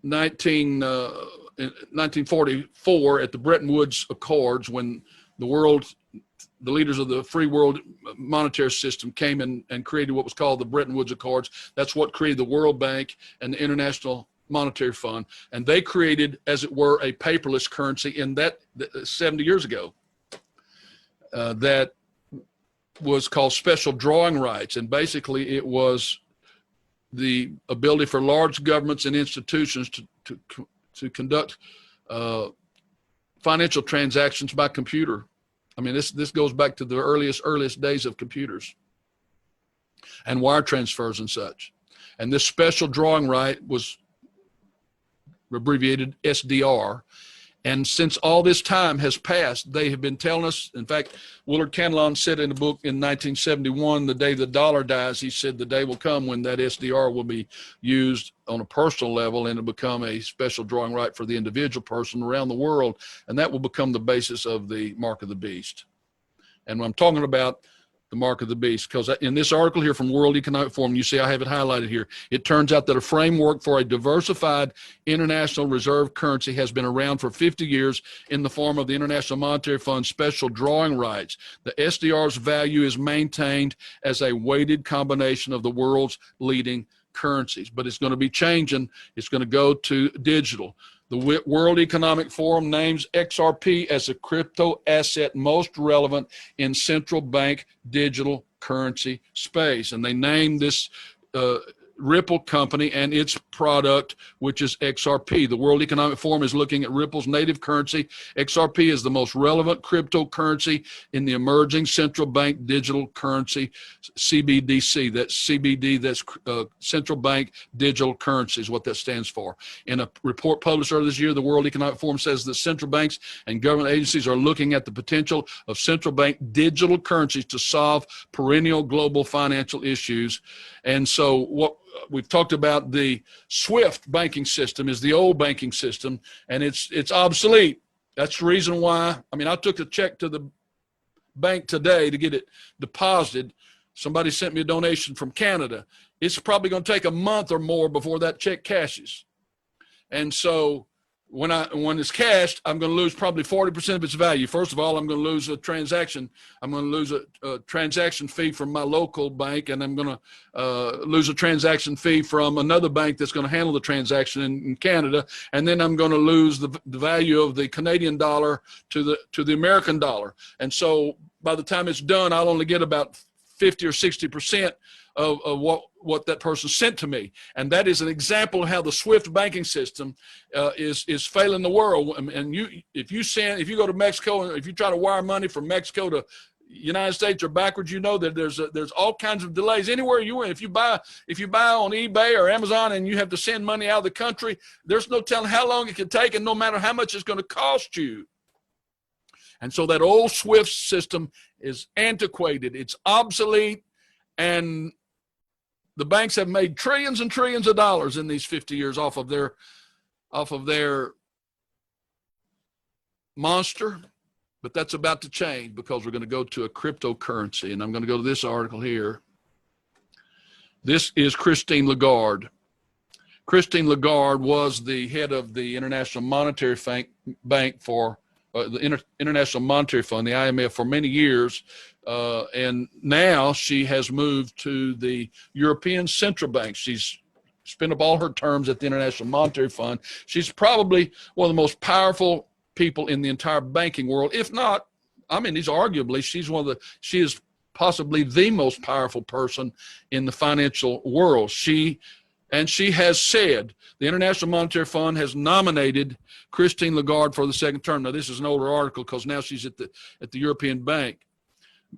1944 at the Bretton Woods Accords, when the leaders of the free world monetary system came in and created what was called the Bretton Woods Accords. That's what created the World Bank and the International Monetary Fund. And they created, as it were, a paperless currency in that 70 years ago that was called special drawing rights. And basically it was the ability for large governments and institutions to conduct financial transactions by computer. I mean, this goes back to the earliest days of computers and wire transfers and such. And this special drawing right was abbreviated SDR. And since all this time has passed, they have been telling us, in fact, Willard Canlon said in a book in 1971, the day the dollar dies, he said the day will come when that SDR will be used on a personal level and it'll become a special drawing right for the individual person around the world. And that will become the basis of the mark of the beast. And I'm talking about the mark of the beast, because in this article here from World Economic Forum, you see I have it highlighted here. It turns out that a framework for a diversified international reserve currency has been around for 50 years in the form of the International Monetary Fund special drawing rights. The SDR's value is maintained as a weighted combination of the world's leading currencies, but it's going to be changing. It's going to go to digital. The World Economic Forum names XRP as a crypto asset most relevant in central bank digital currency space. And they name this Ripple company and its product, which is XRP. The World Economic Forum is looking at Ripple's native currency. XRP is the most relevant cryptocurrency in the emerging central bank digital currency, CBDC. That's CBD, that's central bank digital currency is what that stands for. In a report published earlier this year, the World Economic Forum says that central banks and government agencies are looking at the potential of central bank digital currencies to solve perennial global financial issues. And so what we've talked about, the SWIFT banking system is the old banking system, and it's obsolete. That's the reason why. I mean, I took a check to the bank today to get it deposited. Somebody sent me a donation from Canada. It's probably going to take a month or more before that check cashes. And so when it's cashed, I'm going to lose probably 40% of its value. First of all, I'm going to lose a transaction. I'm going to lose a transaction fee from my local bank, and I'm going to lose a transaction fee from another bank that's going to handle the transaction in Canada. And then I'm going to lose the value of the Canadian dollar to the American dollar. And so by the time it's done, I'll only get about 50 or 60% of what that person sent to me. And that is an example of how the SWIFT banking system is failing the world. And if you go to Mexico, and if you try to wire money from Mexico to United States or backwards, you know that there's all kinds of delays anywhere you went. If you buy on eBay or Amazon and you have to send money out of the country, there's no telling how long it can take, and no matter how much it's going to cost you. And so that old SWIFT system is antiquated, it's obsolete, and the banks have made trillions and trillions of dollars in these 50 years off of their monster. But that's about to change, because we're going to go to a cryptocurrency. And I'm going to go to this article here. This is Christine Lagarde. Christine Lagarde was the head of the International Monetary Bank for the International Monetary Fund, the IMF, for many years. And now she has moved to the European Central Bank. She's spent up all her terms at the International Monetary Fund. She's probably one of the most powerful people in the entire banking world. If not, I mean, she is possibly the most powerful person in the financial world. She has said the International Monetary Fund has nominated Christine Lagarde for the second term. Now, this is an older article because now she's at the European Bank.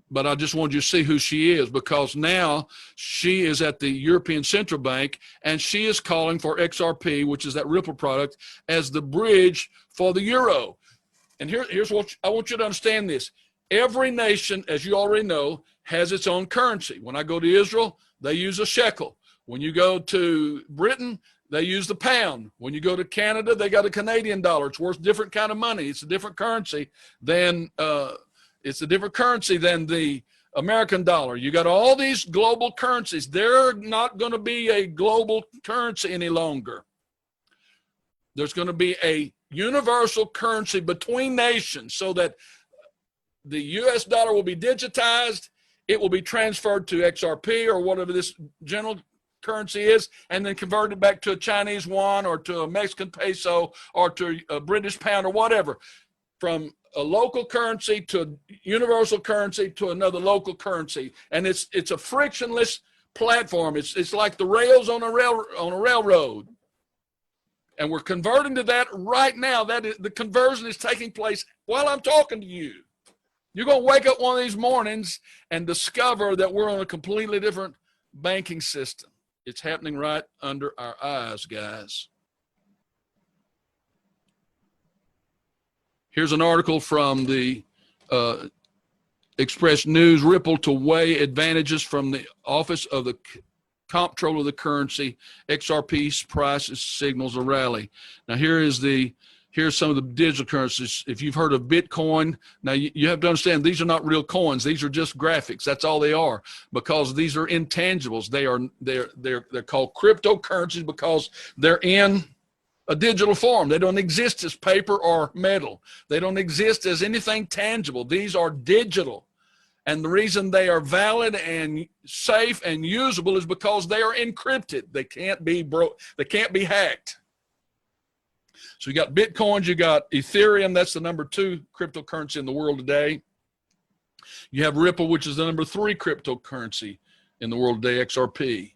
But I just wanted you to see who she is, because now she is at the European Central Bank, and she is calling for XRP, which is that Ripple product, as the bridge for the euro. And here's what I want you to understand this. Every nation, as you already know, has its own currency. When I go to Israel, they use a shekel. When you go to Britain, they use the pound. When you go to Canada, they got a Canadian dollar. It's worth different kind of money. It's a different currency than the American dollar. You got all these global currencies. They're not going to be a global currency any longer. There's going to be a universal currency between nations, so that the US dollar will be digitized. It will be transferred to XRP or whatever this general currency is, and then converted back to a Chinese yuan or to a Mexican peso or to a British pound or whatever. From a local currency to a universal currency to another local currency. And it's a frictionless platform. It's like the rails on a railroad. And we're converting to that right now. The conversion is taking place while I'm talking to you. You're going to wake up one of these mornings and discover that we're on a completely different banking system. It's happening right under our eyes, guys. Here's an article from the Express News. Ripple to weigh advantages from the Office of the Comptroller of the Currency. XRP's prices signals a rally. Now here's some of the digital currencies. If you've heard of Bitcoin, now you have to understand these are not real coins. These are just graphics. That's all they are, because these are intangibles. They're called cryptocurrencies because they're in a digital form. They don't exist as paper or metal. They don't exist as anything tangible. These are digital. And the reason they are valid and safe and usable is because they are encrypted. They can't be they can't be hacked. So you got Bitcoins, you got Ethereum, that's the number 2 cryptocurrency in the world today. You have Ripple, which is the number 3 cryptocurrency in the world today, XRP.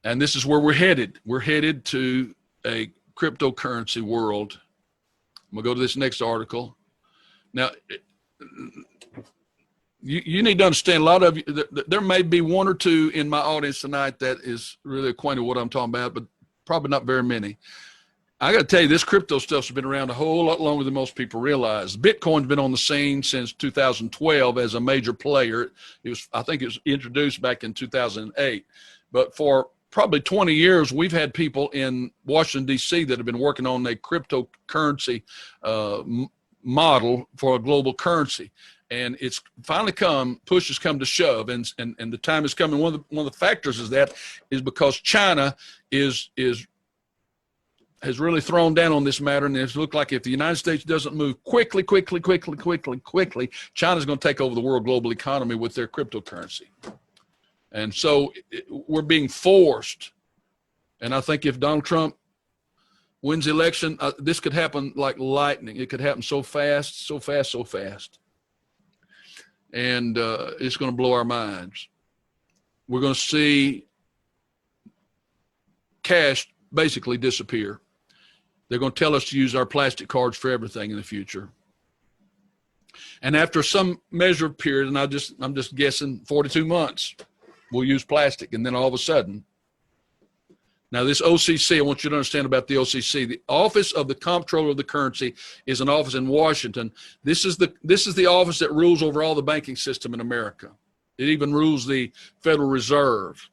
And this is where we're headed. We're headed to a cryptocurrency world. I'm gonna go to this next article. Now, you need to understand, a lot of you, there may be one or two in my audience tonight that is really acquainted with what I'm talking about, but probably not very many. I got to tell you, this crypto stuff's been around a whole lot longer than most people realize. Bitcoin's been on the scene since 2012 as a major player. I think it was introduced back in 2008, but for probably 20 years, we've had people in Washington, D.C. that have been working on a cryptocurrency model for a global currency. And it's finally push has come to shove, and the time is coming. One of the factors is because China has really thrown down on this matter, and it's looked like if the United States doesn't move quickly, China's going to take over the world global economy with their cryptocurrency. And so we're being forced. And I think if Donald Trump wins the election, this could happen like lightning. It could happen so fast. And it's going to blow our minds. We're going to see cash basically disappear. They're going to tell us to use our plastic cards for everything in the future. And after some measured period, and I'm just guessing 42 months, we'll use plastic. And then all of a sudden, now this OCC, I want you to understand about the OCC. The Office of the Comptroller of the Currency is an office in Washington. This is the office that rules over all the banking system in America. It even rules the Federal Reserve.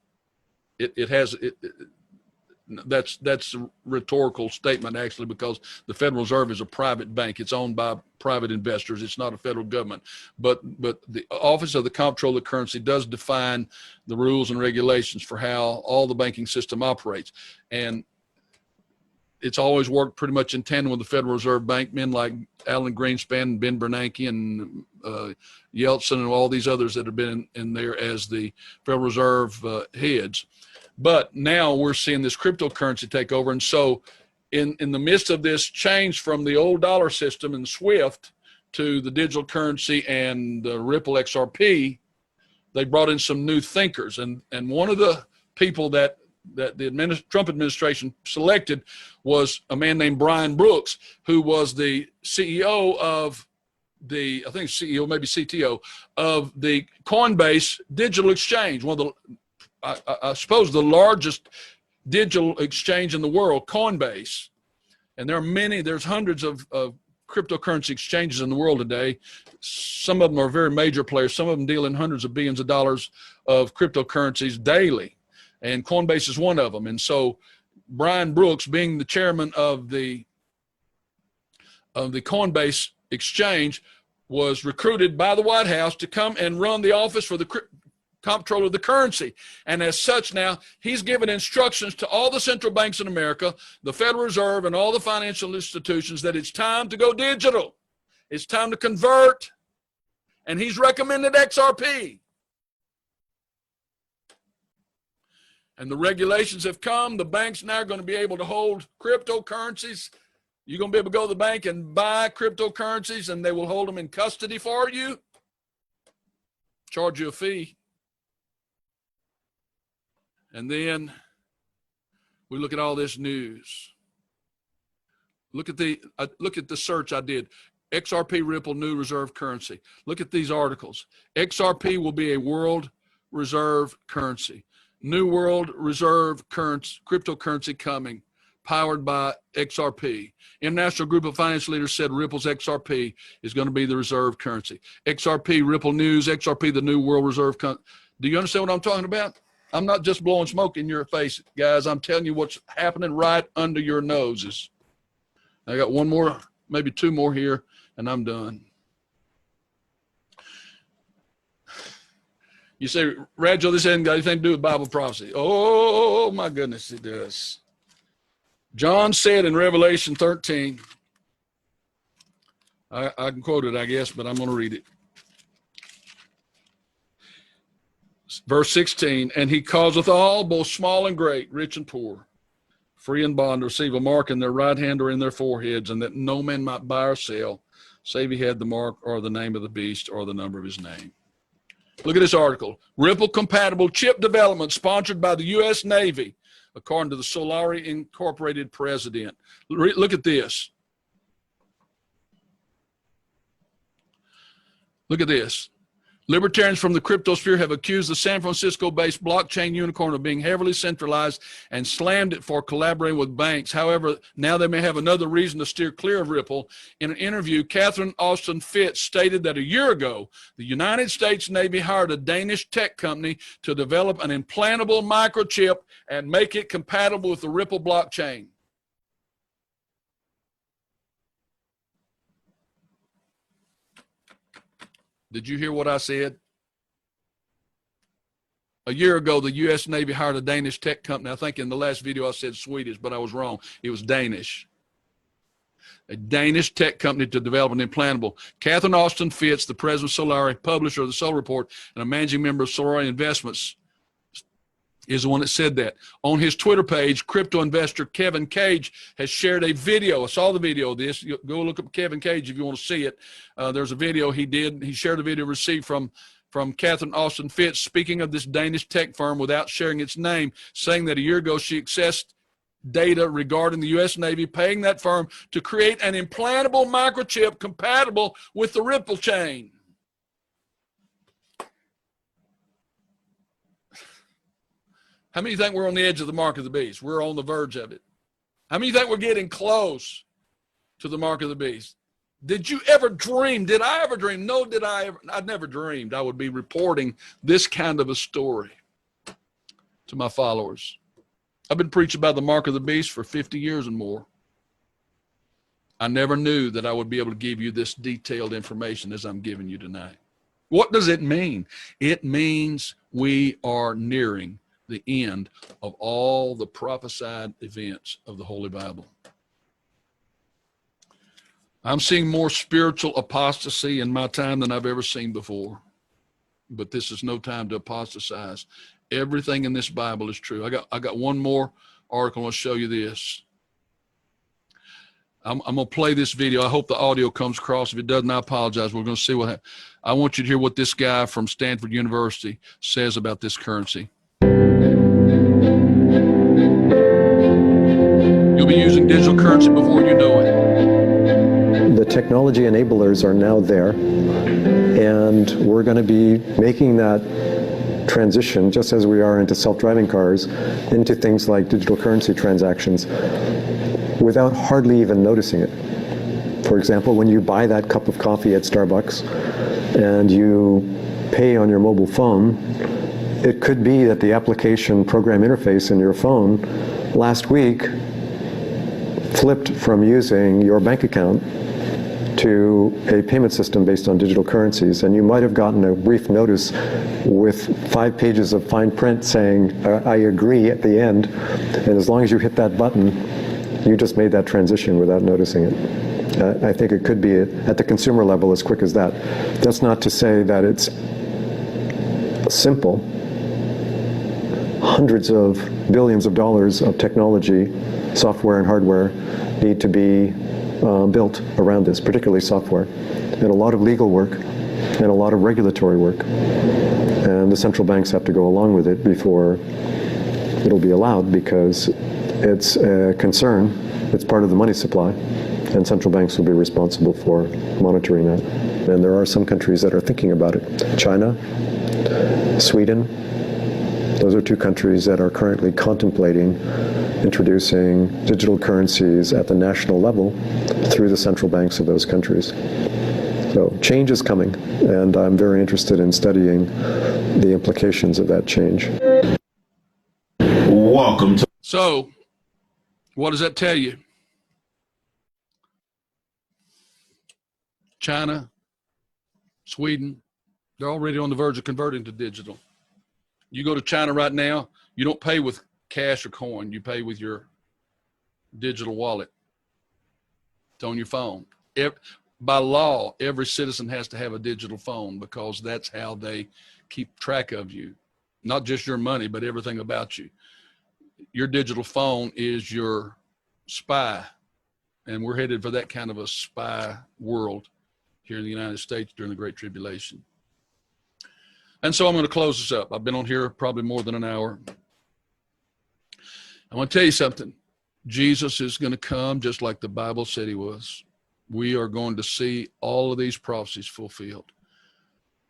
That's a rhetorical statement, actually, because the Federal Reserve is a private bank. It's owned by private investors. It's not a federal government. But the Office of the Comptroller of the Currency does define the rules and regulations for how all the banking system operates. And it's always worked pretty much in tandem with the Federal Reserve Bank, men like Alan Greenspan and Ben Bernanke and Yeltsin and all these others that have been in there as the Federal Reserve heads. But now we're seeing this cryptocurrency take over. And so in the midst of this change from the old dollar system and SWIFT to the digital currency and the Ripple XRP, they brought in some new thinkers. And one of the people that the Trump administration selected was a man named Brian Brooks, who was the CEO of I think CEO, maybe CTO of the Coinbase digital exchange, one of the I suppose the largest digital exchange in the world, Coinbase. And there's hundreds of cryptocurrency exchanges in the world today. Some of them are very major players. Some of them deal in hundreds of billions of dollars of cryptocurrencies daily. And Coinbase is one of them. And so Brian Brooks, being the chairman of the Coinbase exchange, was recruited by the White House to come and run the office for the Comptroller of the Currency. And as such, now he's given instructions to all the central banks in America, the Federal Reserve, and all the financial institutions that it's time to go digital. It's time to convert. And he's recommended XRP. And the regulations have come. The banks now are going to be able to hold cryptocurrencies. You're going to be able to go to the bank and buy cryptocurrencies, and they will hold them in custody for you, charge you a fee. And then we look at all this news. Look at the search I did. XRP Ripple new reserve currency. Look at these articles. XRP will be a world reserve currency. New world reserve currency, cryptocurrency coming, powered by XRP. International Group of Finance Leaders said Ripple's XRP is going to be the reserve currency. XRP Ripple News, XRP the new world reserve currency. Do you understand what I'm talking about? I'm not just blowing smoke in your face, guys. I'm telling you what's happening right under your noses. I got one more, maybe two more here, and I'm done. You say, Raggio, this hasn't got anything to do with Bible prophecy. Oh, my goodness, it does. John said in Revelation 13, I can quote it, I guess, but I'm going to read it. Verse 16, and he causeth all, both small and great, rich and poor, free and bond, to receive a mark in their right hand or in their foreheads, and that no man might buy or sell, save he had the mark or the name of the beast or the number of his name. Look at this article. Ripple compatible chip development sponsored by the U.S. Navy according to the Solari Incorporated president. Look at this. Look at this. Libertarians from the crypto sphere have accused the San Francisco-based blockchain unicorn of being heavily centralized and slammed it for collaborating with banks. However, now they may have another reason to steer clear of Ripple. In an interview, Catherine Austin Fitts stated that a year ago, the United States Navy hired a Danish tech company to develop an implantable microchip and make it compatible with the Ripple blockchain. Did you hear what I said? A year ago, the U.S. Navy hired a Danish tech company. I think in the last video I said Swedish, but I was wrong. It was Danish. A Danish tech company to develop an implantable. Catherine Austin Fitts, the president of Solari, publisher of the Solar Report, and a managing member of Solari Investments, is the one that said that. On his Twitter page, crypto investor Kevin Cage has shared a video. I saw the video of this. Go look up Kevin Cage if you want to see it. There's a video he did. He shared a video received from Catherine Austin Fitts, speaking of this Danish tech firm without sharing its name, saying that a year ago she accessed data regarding the U.S. Navy, paying that firm to create an implantable microchip compatible with the Ripple chain. How many think we're on the edge of the mark of the beast? We're on the verge of it. How many think we're getting close to the mark of the beast? Did you ever dream? Did I ever dream? No, did I ever? I never dreamed I would be reporting this kind of a story to my followers. I've been preaching about the mark of the beast for 50 years and more. I never knew that I would be able to give you this detailed information as I'm giving you tonight. What does it mean? It means we are nearing the end of all the prophesied events of the Holy Bible. I'm seeing more spiritual apostasy in my time than I've ever seen before. But this is no time to apostatize. Everything in this Bible is true. I got one more article. I'll show you this. I'm going to play this video. I hope the audio comes across. If it doesn't, I apologize. We're going to see what happens. I want you to hear what this guy from Stanford University says about this currency. You'll be using digital currency before you know it. The technology enablers are now there, and we're going to be making that transition, just as we are into self-driving cars, into things like digital currency transactions without hardly even noticing it. For example, when you buy that cup of coffee at Starbucks and you pay on your mobile phone, it could be that the application program interface in your phone last week flipped from using your bank account to a payment system based on digital currencies, and you might have gotten a brief notice with 5 pages of fine print saying, I agree at the end, and as long as you hit that button, you just made that transition without noticing it. I think it could be at the consumer level as quick as that. That's not to say that it's simple. Hundreds of billions of dollars of technology, software and hardware, need to be built around this, particularly software, and a lot of legal work and a lot of regulatory work. And the central banks have to go along with it before it'll be allowed, because it's a concern. It's part of the money supply, and central banks will be responsible for monitoring that. And there are some countries that are thinking about it. China, Sweden, those are 2 countries that are currently contemplating introducing digital currencies at the national level through the central banks of those countries. So change is coming, and I'm very interested in studying the implications of that change. Welcome to. So, what does that tell you? China, Sweden, they're already on the verge of converting to digital. You go to China right now, you don't pay with cash or coin. You pay with your digital wallet. It's on your phone. By law, every citizen has to have a digital phone, because that's how they keep track of you. Not just your money, but everything about you. Your digital phone is your spy. And we're headed for that kind of a spy world here in the United States during the Great Tribulation. And so I'm going to close this up. I've been on here probably more than an hour. I want to tell you something. Jesus is going to come just like the Bible said he was. We are going to see all of these prophecies fulfilled.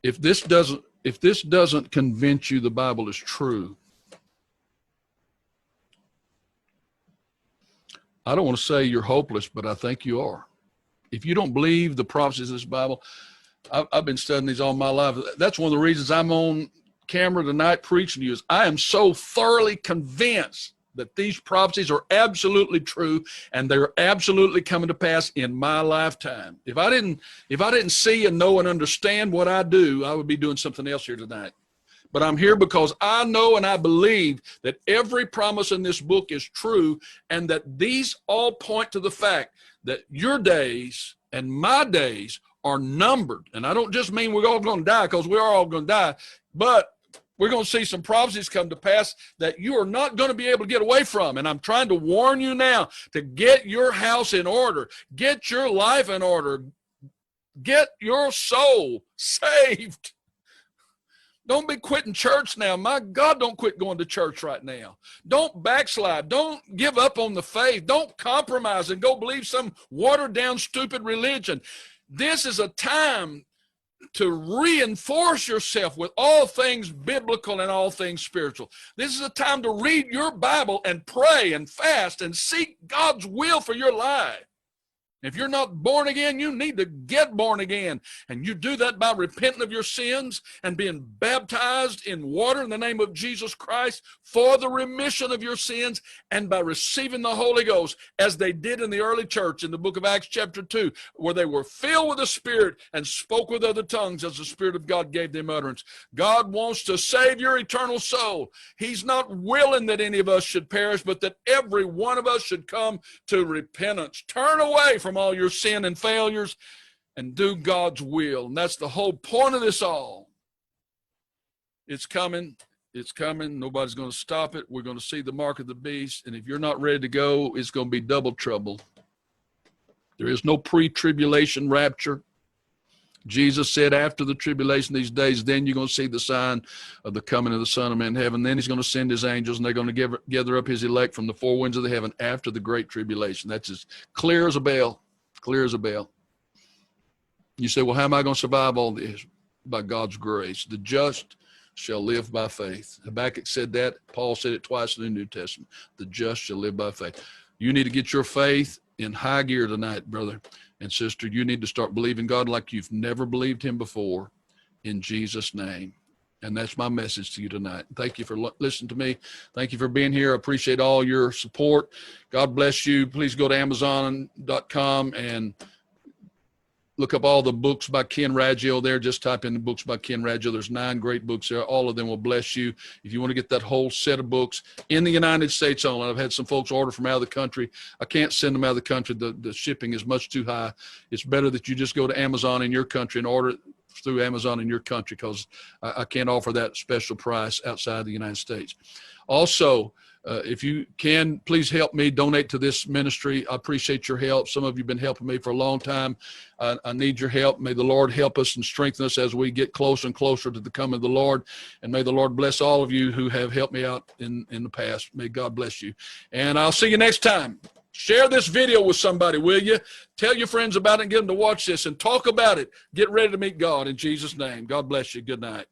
If this doesn't convince you the Bible is true, I don't want to say you're hopeless, but I think you are. If you don't believe the prophecies of this Bible, I've been studying these all my life. That's one of the reasons I'm on camera tonight preaching to you, is I am so thoroughly convinced that these prophecies are absolutely true and they're absolutely coming to pass in my lifetime. If I didn't see and know and understand what I do, I would be doing something else here tonight. But I'm here because I know and I believe that every promise in this book is true, and that these all point to the fact that your days and my days are numbered. And I don't just mean we're all going to die, because we are all going to die, but we're going to see some prophecies come to pass that you are not going to be able to get away from. And I'm trying to warn you now to get your house in order, get your life in order, get your soul saved. Don't be quitting church now. My God, don't quit going to church right now. Don't backslide. Don't give up on the faith. Don't compromise and go believe some watered down, stupid religion. This is a time to reinforce yourself with all things biblical and all things spiritual. This is a time to read your Bible and pray and fast and seek God's will for your life. If you're not born again, you need to get born again. And you do that by repenting of your sins and being baptized in water in the name of Jesus Christ for the remission of your sins, and by receiving the Holy Ghost, as they did in the early church in the book of Acts chapter 2, where they were filled with the Spirit and spoke with other tongues as the Spirit of God gave them utterance. God wants to save your eternal soul. He's not willing that any of us should perish, but that every one of us should come to repentance. Turn away from all your sin and failures and do God's will. And that's the whole point of this all. It's coming. It's coming. Nobody's going to stop it. We're going to see the mark of the beast. And if you're not ready to go, it's going to be double trouble. There is no pre-tribulation rapture. Jesus said after the tribulation, these days, then you're going to see the sign of the coming of the Son of Man in heaven. Then he's going to send his angels, and they're going to gather up his elect from the four winds of the heaven after the great tribulation. That's as clear as a bell, clear as a bell. You say, well, how am I going to survive all this? By God's grace. The just shall live by faith. Habakkuk said that. Paul said it twice in the New Testament. The just shall live by faith. You need to get your faith in high gear tonight, brother and sister. You need to start believing God like you've never believed him before, in Jesus' name. And that's my message to you tonight. Thank you for listening to me. Thank you for being here. I appreciate all your support. God bless you. Please go to Amazon.com and look up all the books by KEN RAGGIO there. Just type in the books by KEN RAGGIO. There's 9 great books there. All of them will bless you. If you want to get that whole set of books in the United States only. I've had some folks order from out of the country. I can't send them out of the country. The shipping is much too high. It's better that you just go to Amazon in your country and order it through Amazon in your country, because I can't offer that special price outside the United States. Also, if you can, please help me donate to this ministry. I appreciate your help. Some of you have been helping me for a long time. I need your help. May the Lord help us and strengthen us as we get closer and closer to the coming of the Lord. And may the Lord bless all of you who have helped me out in the past. May God bless you. And I'll see you next time. Share this video with somebody, will you? Tell your friends about it and get them to watch this and talk about it. Get ready to meet God in Jesus' name. God bless you. Good night.